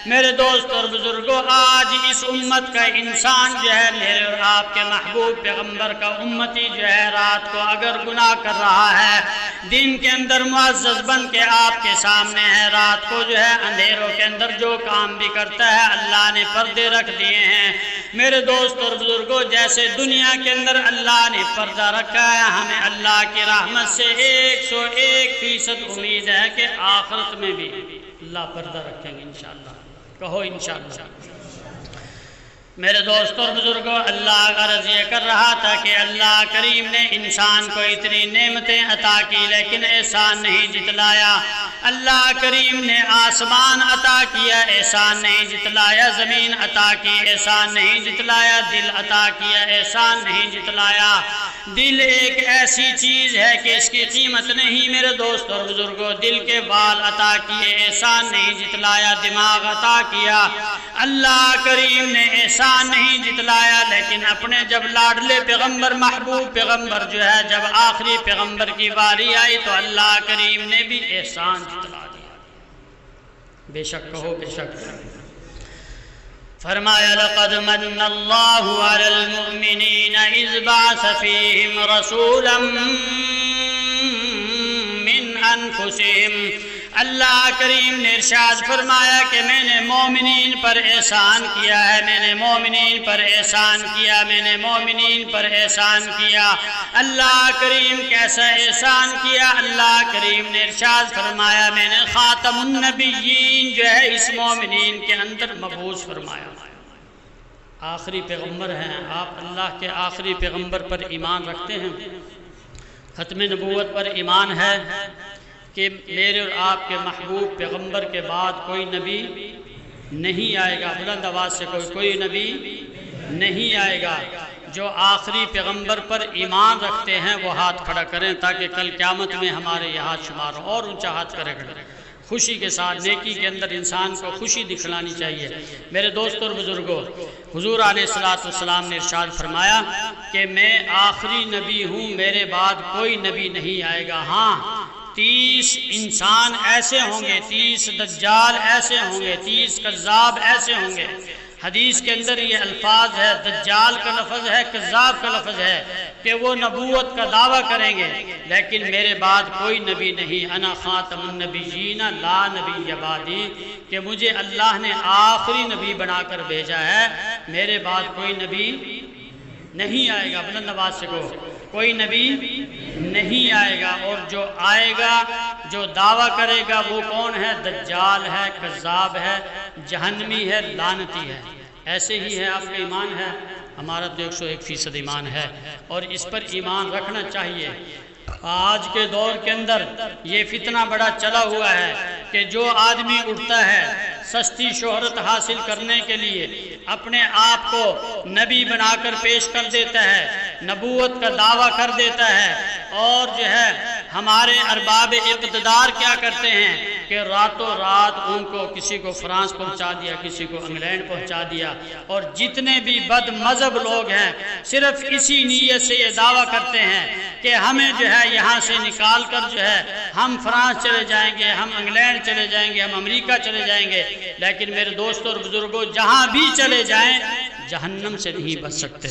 میرے دوست اور بزرگوں، آج اس امت کا انسان جو ہے، میرے اور آپ کے محبوب پیغمبر کا امتی جو ہے، رات کو اگر گناہ کر رہا ہے، دن کے اندر معزز بن کے آپ کے سامنے ہے، رات کو جو ہے اندھیروں کے اندر جو کام بھی کرتا ہے اللہ نے پردے رکھ دیے ہیں۔ میرے دوست اور بزرگوں، جیسے دنیا کے اندر اللہ نے پردہ رکھا ہے، ہمیں اللہ کی رحمت سے 101% امید ہے کہ آخرت میں بھی اللہ پردہ رکھیں گے انشاءاللہ۔ کہو انشاءاللہ۔ میرے دوستوں اور بزرگوں، اللہ غرض یہ کر رہا تھا کہ اللہ کریم نے انسان کو اتنی نعمتیں عطا کی لیکن احسان نہیں جتلایا۔ اللہ کریم نے آسمان عطا کیا، احسان نہیں جتلایا، زمین عطا کی، احسان نہیں جتلایا، دل عطا کیا، احسان نہیں جتلایا۔ دل ایک ایسی چیز ہے کہ اس کی قیمت نہیں۔ میرے دوست اور بزرگوں، دل کے بال عطا کیے، احسان نہیں جتلایا، دماغ عطا کیا، اللہ کریم نے احسان نہیں جتلایا۔ لیکن اپنے جب لاڈلے پیغمبر، محبوب پیغمبر جو ہے، جب آخری پیغمبر کی باری آئی تو اللہ کریم نے بھی احسان جتلا دیا۔ بے شک کہو بے شک۔ فرمایا لقد من اللہ علی المؤمنین اذ بعث فیہم رسولا من انفسہم اللہ کریم نے ارشاد فرمایا کہ میں نے مومنین پر احسان کیا ہے، میں نے مومنین پر احسان کیا، میں نے مومنین پر احسان کیا۔ اللہ کریم کیسا احسان کیا؟ اللہ کریم نے ارشاد فرمایا میں نے خاتم النبیین جو ہے اس مومنین کے اندر مبعوث فرمایا۔ آخری پیغمبر ہیں آپ، اللہ کے آخری پیغمبر پر ایمان رکھتے ہیں؟ ختم نبوت پر ایمان ہے کہ میرے اور آپ کے محبوب پیغمبر کے بعد کوئی نبی نہیں آئے گا؟ بلند آواز سے کوئی نبی نہیں آئے گا۔ جو آخری پیغمبر پر ایمان رکھتے ہیں وہ ہاتھ کھڑا کریں تاکہ کل قیامت میں ہمارے یہ ہاتھ شمار ہو۔ اور اونچا ہاتھ کرے کھڑے، خوشی کے ساتھ، نیکی کے اندر انسان کو خوشی دکھلانی چاہیے۔ میرے دوستوں اور بزرگوں، حضور علیہ السلام نے ارشاد فرمایا کہ میں آخری نبی ہوں، میرے بعد کوئی نبی نہیں آئے گا۔ ہاں 30 انسان ایسے ہوں گے، 30 دجال ایسے ہوں گے، 30 کذاب ایسے ہوں گے۔ حدیث کے اندر یہ الفاظ ہے، دجال کا لفظ ہے، کذاب کا لفظ ہے کہ وہ نبوت کا دعویٰ کریں گے لیکن میرے بعد کوئی نبی نہیں۔ انا خاتم النبیین لا نبی بعدی، کہ مجھے اللہ نے آخری نبی بنا کر بھیجا ہے، میرے بعد کوئی نبی نہیں آئے گا۔ بلند آواز سے کہو، کوئی نبی نہیں آئے گا۔ اور جو آئے گا، جو دعویٰ کرے گا وہ کون ہے؟ دجال ہے، کذاب ہے، جہنمی ہے، لعنتی ہے۔ ایسے ہی ہے آپ کا ایمان ہے؟ ہمارا تو 101% ایمان ہے اور اس پر ایمان رکھنا چاہیے۔ آج کے دور کے اندر یہ فتنہ بڑا چلا ہوا ہے کہ جو آدمی اٹھتا ہے سستی شہرت حاصل کرنے کے لیے اپنے آپ کو نبی بنا کر پیش کر دیتا ہے، نبوت کا دعویٰ کر دیتا ہے، اور جو ہے ہمارے ارباب اقتدار کیا کرتے ہیں کہ راتوں رات ان کو کسی کو فرانس پہنچا دیا، کسی کو انگلینڈ پہنچا دیا، اور جتنے بھی بد مذہب لوگ ہیں صرف اسی نیت سے یہ دعویٰ کرتے ہیں کہ ہمیں جو ہے یہاں سے نکال کر جو ہے ہم فرانس چلے جائیں گے، ہم انگلینڈ چلے جائیں گے، ہم امریکہ چلے جائیں گے۔ لیکن میرے دوستوں اور بزرگوں، جہاں بھی چلے جائیں جہنم سے نہیں بچ سکتے۔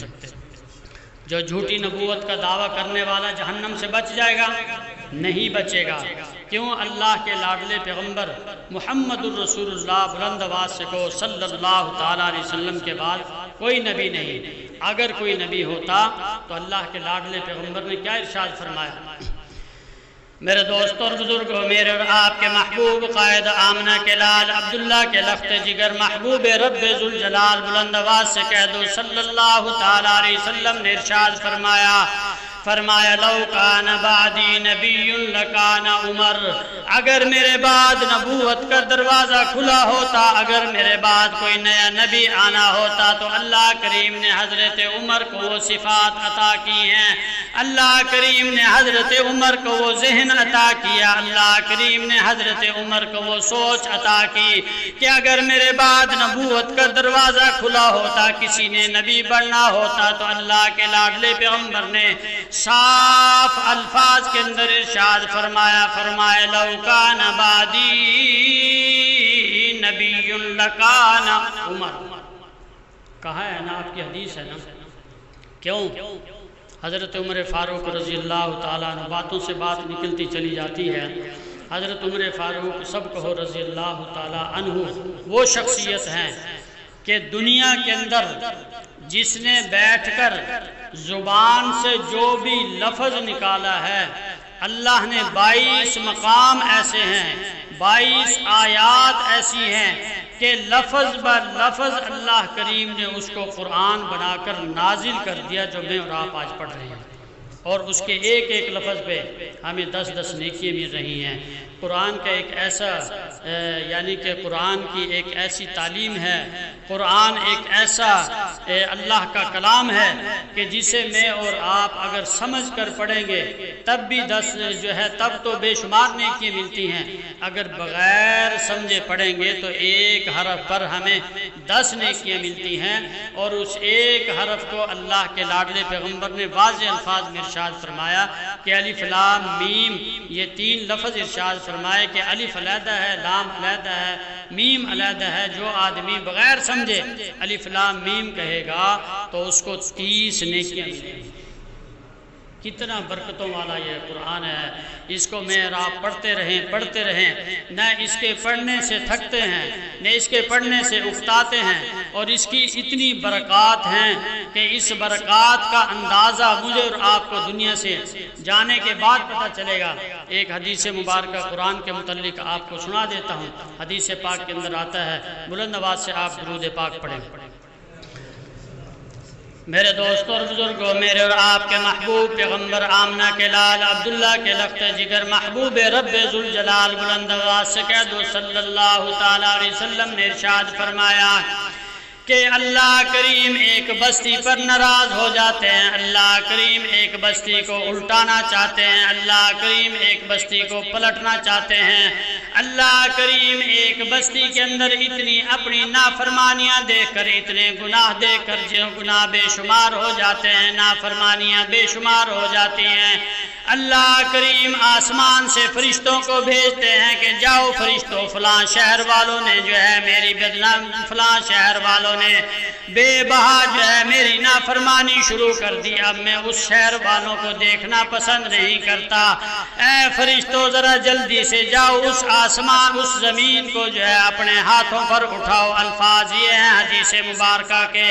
جو جھوٹی نبوت کا دعویٰ کرنے والا جہنم سے بچ جائے گا؟ نہیں بچے گا۔ کیوں؟ اللہ کے لاڈلے پیغمبر محمد الرسول اللہ، بلند آواز سے کہو صلی اللہ تعالیٰ علیہ وسلم کے بعد کوئی نبی نہیں۔ اگر کوئی نبی ہوتا تو اللہ کے لاڈلے پیغمبر نے کیا ارشاد فرمایا؟ میرے دوستوں اور بزرگوں، میرے اور آپ کے محبوب قائد آمنہ کے لال عبداللہ کے لخت جگر محبوب رب ذوالجلال، بلند آواز سے کہہ دو صلی اللہ تعالیٰ علیہ وسلم نے ارشاد فرمایا لو کان بعدی نبی لکان عمر، اگر میرے بعد نبوت کا دروازہ کھلا ہوتا، اگر میرے بعد کوئی نیا نبی آنا ہوتا تو اللہ کریم نے حضرت عمر کو وہ صفات عطا کی ہیں، اللہ کریم نے حضرت عمر کو وہ ذہن عطا کیا، اللہ کریم نے حضرت عمر کو وہ سوچ عطا کی کہ اگر میرے بعد نبوت کا دروازہ کھلا ہوتا، کسی نے نبی بننا ہوتا تو اللہ کے لاڈلے پیغمبر نے صاف الفاظ کے اندر ارشاد فرمایا لو کان بعدی نبی لکان عمر۔ کہا ہے نا، آپ کی حدیث ہے نا۔ کیوں؟ حضرت عمر فاروق رضی اللہ تعالیٰ عنہ، باتوں سے بات نکلتی چلی جاتی ہے، حضرت عمر فاروق سب کہو رضی اللہ تعالیٰ عنہ وہ شخصیت ہیں کہ دنیا کے اندر جس نے بیٹھ کر زبان سے جو بھی لفظ نکالا ہے، اللہ نے 22 مقام ایسے ہیں، 22 آیات ایسی ہیں کہ لفظ بر لفظ اللہ کریم نے اس کو قرآن بنا کر نازل کر دیا، جو میں اور آپ آج پڑھ رہے ہیں، اور اس کے ایک ایک لفظ پہ ہمیں 10 نیکیاں مل رہی ہیں۔ قرآن کا ایک ایسا یعنی کہ قرآن کی ایک ایسی تعلیم ہے، قرآن ایک ایسا اللہ کا کلام ہے کہ جسے میں اور آپ اگر سمجھ کر پڑھیں گے تب بھی 10 جو ہے تب تو بے شمار نیکیاں ملتی ہیں، اگر بغیر سمجھے پڑھیں گے تو ایک حرف پر ہمیں 10 نیکیاں ملتی ہیں۔ اور اس ایک حرف کو اللہ کے لاڈلے پیغمبر نے واضح الفاظ میں ارشاد فرمایا کہ الف لام میم، یہ 3 لفظ ارشاد فرمائے کہ الف علیحدہ ہے، لام علیحدہ ہے، میم علیحدہ ہے۔ جو آدمی بغیر سمجھے الف لام میم کہے گا تو اس کو 30 نیکیاں ملیں گی۔ کتنا برکتوں والا یہ قرآن ہے، اس کو میں اور آپ پڑھتے رہیں، نہ اس کے پڑھنے سے تھکتے ہیں، نہ اس کے پڑھنے سے افتاتے ہیں، اور اس کی اتنی برکات ہیں کہ اس برکات کا اندازہ مجھے اور آپ کو دنیا سے جانے کے بعد پتہ چلے گا۔ ایک حدیث مبارکہ قرآن کے متعلق آپ کو سنا دیتا ہوں۔ حدیث پاک کے اندر آتا ہے، بلند آواز سے آپ درود پاک پڑھیں۔ میرے دوستوں اور بزرگوں، میرے اور آپ کے محبوب پیغمبر آمنہ کے لال عبداللہ کے لخت جگر محبوب رب ذوالجلال بلند آواز سے کہہ دو صلی اللہ تعالیٰ علیہ وسلم نے ارشاد فرمایا کہ اللہ کریم ایک بستی پر ناراض ہو جاتے ہیں، اللہ کریم ایک بستی کو الٹانا چاہتے ہیں، اللہ کریم ایک بستی کو پلٹنا چاہتے ہیں، اللہ کریم ایک بستی کے اندر اتنی اپنی نافرمانیاں دیکھ کر، اتنے گناہ دیکھ کر، جو گناہ بے شمار ہو جاتے ہیں، نافرمانیاں بے شمار ہو جاتی ہیں، اللہ کریم آسمان سے فرشتوں کو بھیجتے ہیں کہ جاؤ فرشتوں، فلاں شہر والوں نے جو ہے میری بدنام، فلاں شہر والوں نے بے بہا جو ہے میری نافرمانی شروع کر دی، اب میں اس شہر والوں کو دیکھنا پسند نہیں کرتا، اے فرشتوں ذرا جلدی سے جاؤ اس آسمان، اس زمین کو جو ہے اپنے ہاتھوں پر اٹھاؤ۔ الفاظ یہ ہیں حدیث مبارکہ کے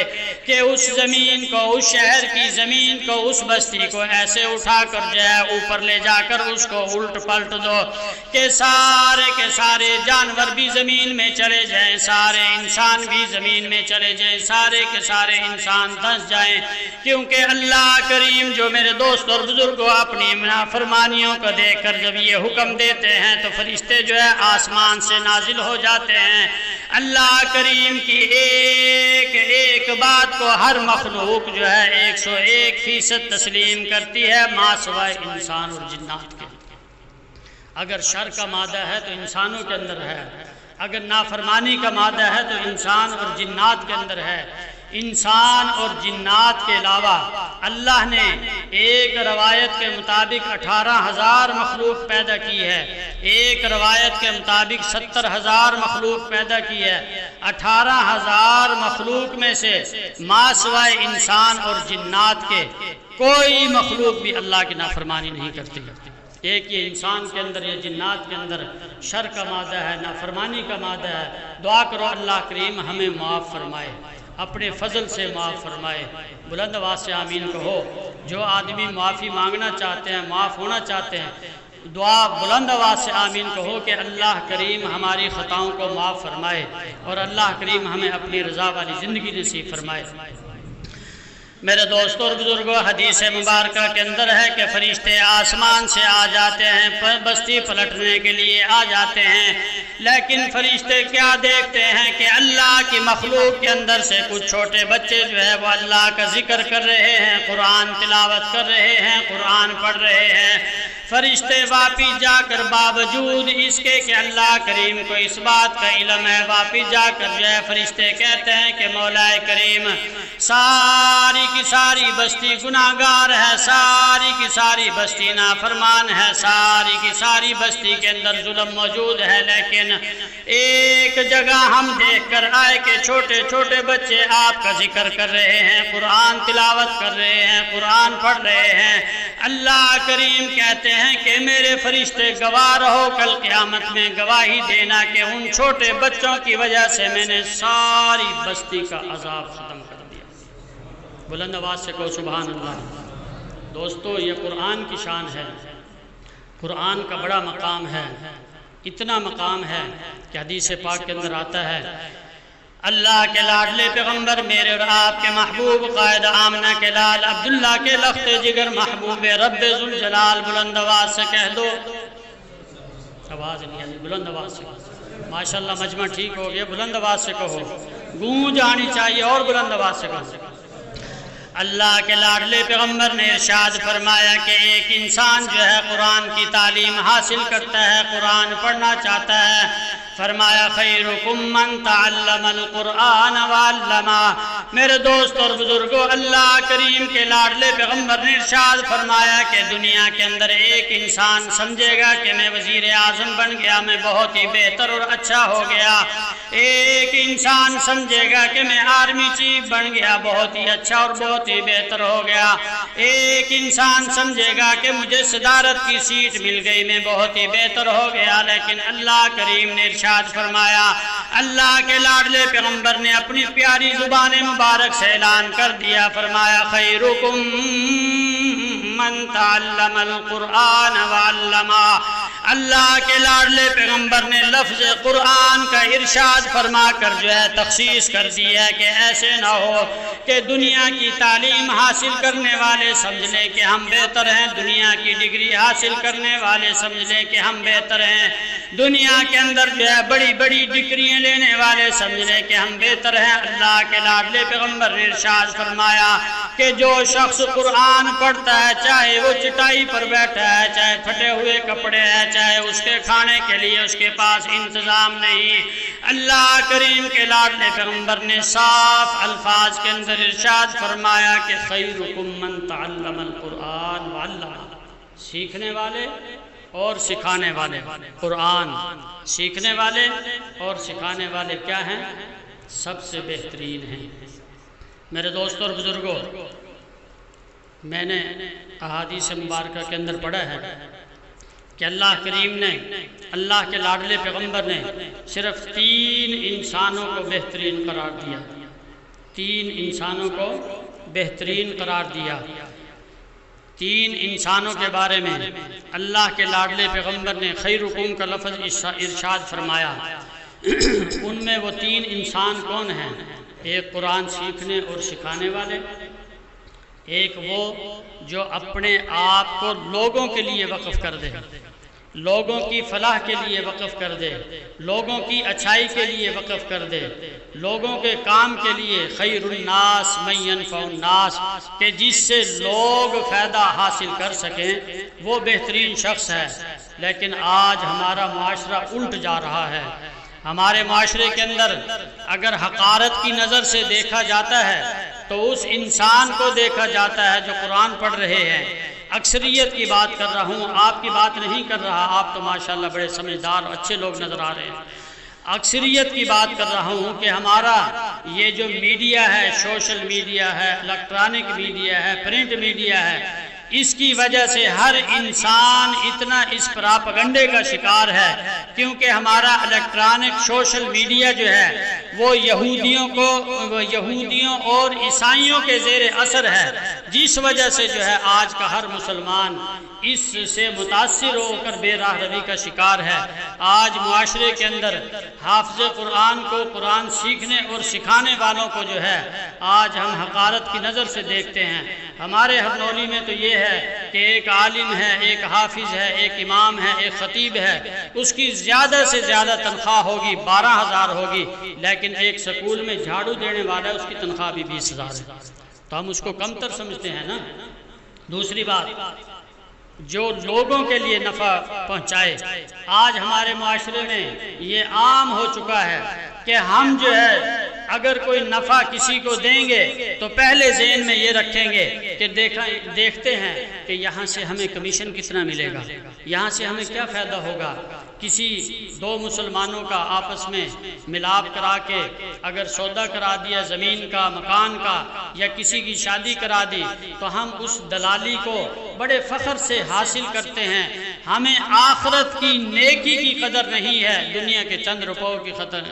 کہ اس زمین کو، اس شہر کی زمین کو، اس بستی کو ایسے اٹھا کر جو ہے اوپر لے جا کر اس کو الٹ پلٹ دو کہ سارے کے سارے جانور بھی زمین میں چلے جائیں، سارے انسان بھی زمین میں چلے جائیں، سارے کے سارے انسان دھنس جائیں، کیونکہ اللہ کریم جو میرے دوست اور بزرگوں اپنی نافرمانیوں کو دیکھ کر جب یہ حکم دیتے ہیں تو فرشتے جو ہے آسمان سے نازل ہو جاتے ہیں۔ اللہ کریم کی ایک ایک بات کو ہر مخلوق جو ہے 101% تسلیم کرتی ہے، ما سوائے انسان اور جنات کے۔ اگر شر کا مادہ ہے تو انسانوں کے اندر ہے، اگر نافرمانی کا مادہ ہے تو انسان اور جنات کے اندر ہے۔ انسان اور جنات کے علاوہ اللہ نے ایک روایت کے مطابق 18,000 مخلوق پیدا کی ہے، ایک روایت کے مطابق 70,000 مخلوق پیدا کی ہے۔ 18,000 مخلوق میں سے ما سوائے انسان اور جنات کے کوئی مخلوق بھی اللہ کی نافرمانی نہیں کرتی۔ ایک یہ انسان کے اندر، یہ جنات کے اندر شر کا مادہ ہے، نافرمانی کا مادہ ہے۔ دعا کرو اللہ کریم ہمیں معاف فرمائے، اپنے فضل سے معاف فرمائے۔ بلند آواز سے آمین کہو۔ جو آدمی معافی مانگنا چاہتے ہیں، معاف ہونا چاہتے ہیں، دعا بلند آواز سے آمین کہو کہ اللہ کریم ہماری خطاؤں کو معاف فرمائے اور اللہ کریم ہمیں اپنی رضا والی زندگی نصیب فرمائے۔ میرے دوستوں اور بزرگوں، حدیث مبارکہ کے اندر ہے کہ فرشتے آسمان سے آ جاتے ہیں، بستی پلٹنے کے لیے آ جاتے ہیں، لیکن فرشتے کیا دیکھتے ہیں کہ اللہ کی مخلوق کے اندر سے کچھ چھوٹے بچے جو ہے وہ اللہ کا ذکر کر رہے ہیں، قرآن تلاوت کر رہے ہیں، قرآن پڑھ رہے ہیں۔ فرشتے واپس جا کر باوجود اس کے کہ اللہ کریم کو اس بات کا علم ہے، واپس جا کر جو ہے فرشتے کہتے ہیں کہ مولا کریم ساری کی ساری بستی گناہگار ہے، ساری کی ساری بستی نافرمان ہے، ساری کی ساری بستی کے اندر ظلم موجود ہے، لیکن ایک جگہ ہم دیکھ کر آئے کہ چھوٹے چھوٹے بچے آپ کا ذکر کر رہے ہیں، قرآن تلاوت کر رہے ہیں، قرآن پڑھ رہے ہیں۔ اللہ کریم کہتے ہیں کہ میرے فرشتے گواہ رہو، کل قیامت میں گواہی دینا کہ ان چھوٹے بچوں کی وجہ سے میں نے ساری بستی کا عذاب ختم کر دیا۔ بلند آواز سے کہو سبحان اللہ۔ دوستو یہ قرآن کی شان ہے، قرآن کا بڑا مقام ہے، اتنا مقام ہے کہ حدیث پاک کے اندر آتا ہے اللہ کے لاڈلے پیغمبر میرے اور آپ کے محبوب قائد آمنہ کے لال عبداللہ کے لخت جگر محبوب رب ذوالجلال، بلند آواز سے کہہ دو، آواز نہیں آتی، بلند آواز سے، ماشاءاللہ مجمع ٹھیک ہو گیا، بلند آواز سے کہو، گونج آنی چاہیے اور بلند آواز سے کہو۔ اللہ کے لاڈلے پیغمبر نے ارشاد فرمایا کہ ایک انسان جو ہے قرآن کی تعلیم حاصل کرتا ہے، قرآن پڑھنا چاہتا ہے، فرمایا خیرکم من تعلم القرآن وعلمہ۔ میرے دوست اور بزرگوں، اللہ کریم کے لاڈلے پیغمبر نے ارشاد فرمایا کہ دنیا کے اندر ایک انسان سمجھے گا کہ میں وزیر اعظم بن گیا، میں بہت ہی بہتر اور اچھا ہو گیا، ایک انسان سمجھے گا کہ میں آرمی چیف بن گیا، بہت ہی اچھا اور بہت بہت ہی بہتر ہو گیا۔ ایک انسان سمجھے گا کہ مجھے صدارت کی سیٹ مل گئی، میں بہت ہی بہتر ہو گیا، لیکن اللہ کریم نے ارشاد فرمایا، اللہ کے لاڈلے پیغمبر نے اپنی پیاری زبان مبارک سے اعلان کر دیا، فرمایا خیرکم من تعلم القرآن وعلمہ۔ اللہ کے لاڈلے پیغمبر نے لفظ قرآن کا ارشاد فرما کر جو ہے تخصیص کر دی ہے کہ ایسے نہ ہو کہ دنیا کی تعلیم حاصل کرنے والے سمجھ لیں کہ ہم بہتر ہیں، دنیا کی ڈگری حاصل کرنے والے سمجھ لیں کہ ہم بہتر ہیں، دنیا کے اندر جو ہے بڑی بڑی ڈگریاں لینے والے سمجھ لیں کہ ہم بہتر ہیں۔ اللہ کے لاڈلے پیغمبر نے ارشاد فرمایا کہ جو شخص قرآن پڑھتا ہے، چاہے وہ چٹائی پر بیٹھا ہے، چاہے پھٹے ہوئے کپڑے ہیں، چاہے اس کے کھانے کے لیے اس کے پاس انتظام نہیں، اللہ کریم کے لاڈلے پیغمبر نے صاف الفاظ کے اندر ارشاد فرمایا کہ خیرکم من تعلم القرآن وعلمہ، سیکھنے والے اور سکھانے والے۔ قرآن سیکھنے والے اور سکھانے والے کیا ہیں؟ سب سے بہترین ہیں۔ میرے دوستوں اور بزرگوں، میں نے احادیث مبارکہ کے اندر پڑھا ہے کہ اللہ کریم نے، اللہ کے لاڈلے پیغمبر نے صرف 3 انسانوں کو بہترین قرار دیا، 3 انسانوں کو بہترین قرار دیا۔ 3 انسانوں کے بارے میں اللہ کے لاڈلے پیغمبر نے خیرکم کا لفظ ارشاد فرمایا۔ ان میں وہ 3 انسان کون ہیں؟ ایک قرآن سیکھنے اور سکھانے والے، ایک وہ جو اپنے آپ کو لوگوں کے لیے وقف کر دے، لوگوں کی فلاح کے لیے وقف کر دے، لوگوں کی اچھائی کے لیے وقف کر دے، لوگوں کے کام کے لیے، خیر الناس من ینفع الناس، کہ جس سے لوگ فائدہ حاصل کر سکیں، وہ بہترین شخص ہے۔ لیکن آج ہمارا معاشرہ الٹ جا رہا ہے۔ ہمارے معاشرے کے اندر اگر حقارت کی نظر سے دیکھا جاتا ہے تو اس انسان کو دیکھا جاتا ہے جو قرآن پڑھ رہے ہیں۔ اکثریت کی بات کر رہا ہوں، آپ کی بات نہیں کر رہا، آپ تو ماشاءاللہ بڑے سمجھدار اور اچھے لوگ نظر آ رہے ہیں۔ اکثریت کی بات کر رہا ہوں کہ ہمارا یہ جو میڈیا ہے، سوشل میڈیا ہے، الیکٹرانک میڈیا ہے، پرنٹ میڈیا ہے، اس کی وجہ سے ہر انسان اتنا اس پراپگنڈے کا شکار ہے، کیونکہ ہمارا الیکٹرانک سوشل میڈیا جو ہے وہ یہودیوں اور عیسائیوں کے زیر اثر ہے، جس وجہ سے جو ہے آج کا ہر مسلمان اس سے متاثر ہو کر بے راہ روی کا شکار ہے۔ آج معاشرے کے اندر حافظ قرآن کو، قرآن سیکھنے اور سکھانے والوں کو جو ہے آج ہم حقارت کی نظر سے دیکھتے ہیں۔ ہمارے ہرنولی میں تو یہ ہے کہ ایک عالم ہے، ایک حافظ ہے، ایک امام ہے، ایک خطیب ہے، اس کی زیادہ سے زیادہ تنخواہ ہوگی 12,000 ہوگی، لیکن ایک سکول میں جھاڑو دینے والا ہے اس کی تنخواہ بھی 20,000 ہے، تو ہم اس کو کم تر سمجھتے ہیں نا۔ دوسری بات، جو لوگوں کے لیے نفع پہنچائے، آج ہمارے معاشرے میں یہ عام ہو چکا ہے کہ ہم جو ہے اگر کوئی نفع کسی کو دیں گے تو پہلے ذہن میں یہ رکھیں گے کہ دیکھتے ہیں کہ یہاں سے ہمیں کمیشن کتنا ملے گا، یہاں سے ہمیں کیا فائدہ ہوگا۔ کسی 2 مسلمانوں کا آپس میں ملاپ کرا کے اگر سودا کرا دیا زمین کا، مکان کا، یا کسی کی شادی کرا دی تو ہم اس دلالی کو بڑے فخر سے حاصل کرتے ہیں۔ ہمیں آخرت کی نیکی کی قدر نہیں ہے، دنیا کے چند روپوں کی قدر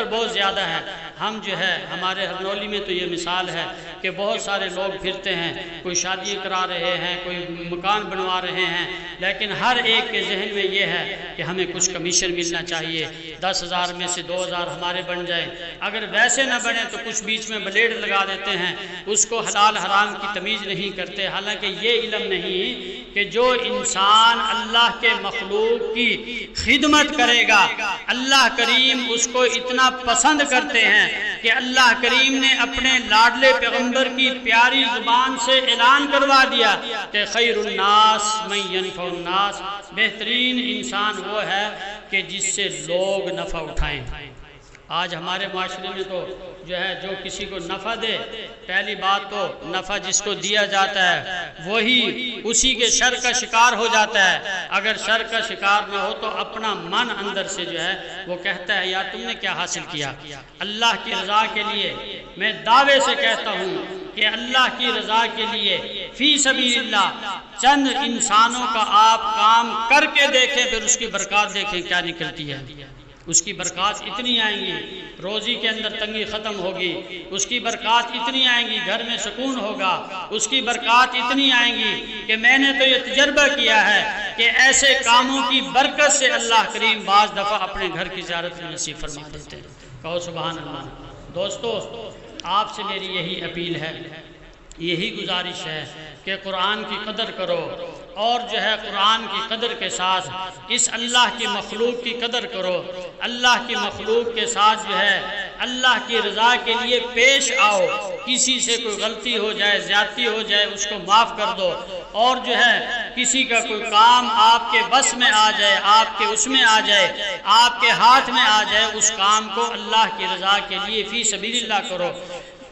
بہت زیادہ ہے۔ ہم جو ہے ہمارے ہرنولی میں تو یہ مثال ہے کہ بہت سارے لوگ پھرتے ہیں، کوئی شادی کرا رہے ہیں، کوئی مکان بنوا رہے ہیں، لیکن ہر ایک کے ذہن میں یہ ہے کہ ہمیں کچھ کمیشن ملنا چاہیے، 10,000 میں سے 2,000 ہمارے بن جائے، اگر ویسے نہ بنے تو کچھ بیچ میں بلیڈ لگا دیتے ہیں، اس کو حلال حرام کی تمیز نہیں کرتے۔ حالانکہ یہ علم نہیں کہ جو انسان اللہ کے مخلوق کی خدمت کرے گا، اللہ کریم اس کو اتنا پسند کرتے ہیں کہ اللہ کریم نے اپنے لاڈلے پیغمبر کی پیاری زبان سے اعلان کروا دیا کہ خیر الناس من ینفع الناس، بہترین انسان وہ ہے کہ جس سے لوگ نفع اٹھائیں۔ آج ہمارے معاشرے میں تو جو ہے جو کسی کو نفع دے، پہلی بات تو نفع جس کو دیا جاتا ہے وہی اسی کے شر کا شکار ہو جاتا ہے، اگر شر کا شکار نہ ہو تو اپنا من اندر سے جو ہے وہ کہتا ہے یار تم نے کیا حاصل کیا۔ اللہ کی رضا کے لیے میں دعوے سے کہتا ہوں کہ اللہ کی رضا کے لیے فی سبیل اللہ چند انسانوں کا آپ کام کر کے دیکھیں، پھر اس کی برکات دیکھیں کیا نکلتی ہے۔ اس کی برکات اتنی آئیں گی، روزی کے اندر تنگی ختم ہوگی، اس کی برکات اتنی آئیں گی، گھر میں سکون ہوگا، اس کی برکات اتنی آئیں گی کہ میں نے تو یہ تجربہ کیا ہے کہ ایسے کاموں کی برکت سے اللہ کریم بعض دفعہ اپنے گھر کی زیارت میں نصیب فرما دیتے ہیں۔ کہو سبحان اللہ۔ دوستو، آپ سے میری یہی اپیل ہے، یہی گزارش ہے کہ قرآن کی قدر کرو، اور جو ہے قرآن کی قدر کے ساتھ اس اللہ کی مخلوق کی قدر کرو، اللہ کی مخلوق کے ساتھ جو ہے اللہ کی رضا کے لیے پیش آؤ، کسی سے کوئی غلطی ہو جائے، زیادتی ہو جائے، اس کو معاف کر دو، اور جو ہے کسی کا کوئی کام آپ کے بس میں آ جائے، آپ کے اس میں آ جائے، آپ کے ہاتھ میں آ جائے، اس کام کو اللہ کی رضا کے لیے فی سبیل اللہ کرو۔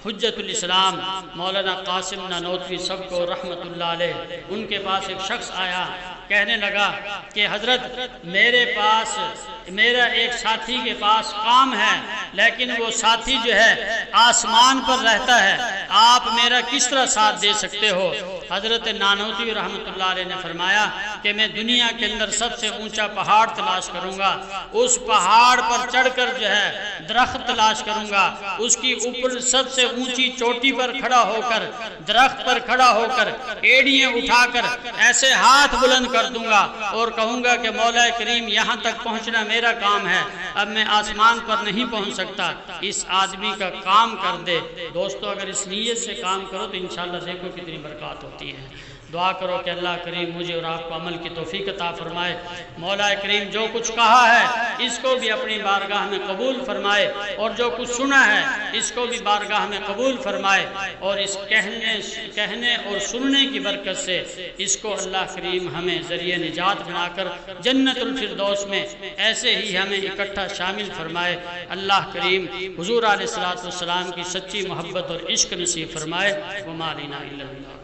حجت الاسلام مولانا قاسم نانوتوی سب کو رحمت اللہ علیہ، ان کے پاس ایک شخص آیا، کہنے لگا کہ حضرت میرا ایک ساتھی کے پاس کام ہے، لیکن وہ ساتھی جو ہے آسمان پر رہتا ہے، آپ میرا کس طرح ساتھ دے سکتے ہو؟ حضرت نانوتوی رحمت اللہ علیہ نے فرمایا کہ میں دنیا کے اندر سب سے اونچا پہاڑ تلاش کروں گا، اس پہاڑ پر چڑھ کر جو ہے درخت تلاش کروں گا، اس کی اوپر سب سے اونچی چوٹی پر کھڑا ہو کر، درخت پر کھڑا ہو کر ایڑیاں اٹھا کر ایسے ہاتھ بلند کر دوں گا اور کہوں گا کہ مولا کریم یہاں تک پہنچنا میرا کام ہے، اب میں آسمان پر نہیں پہنچ سکتا، اس آدمی کا کام کر دے۔ دوستو، اگر اس نیت سے کام کرو تو انشاءاللہ دیکھو کتنی برکات ہوتی ہے۔ دعا کرو کہ اللہ کریم مجھے اور آپ کو عمل کی توفیق عطا فرمائے۔ مولا کریم جو کچھ کہا ہے اس کو بھی اپنی بارگاہ میں قبول فرمائے، اور جو کچھ سنا ہے اس کو بھی بارگاہ میں قبول فرمائے، اور اس کہنے اور سننے کی برکت سے اس کو اللہ کریم ہمیں ذریعہ نجات بنا کر جنت الفردوس میں ایسے ہی ہمیں اکٹھا شامل فرمائے۔ اللہ کریم حضور علیہ الصلوۃ والسلام کی سچی محبت اور عشق نصیب فرمائے۔ وما علینا الا البلاغ۔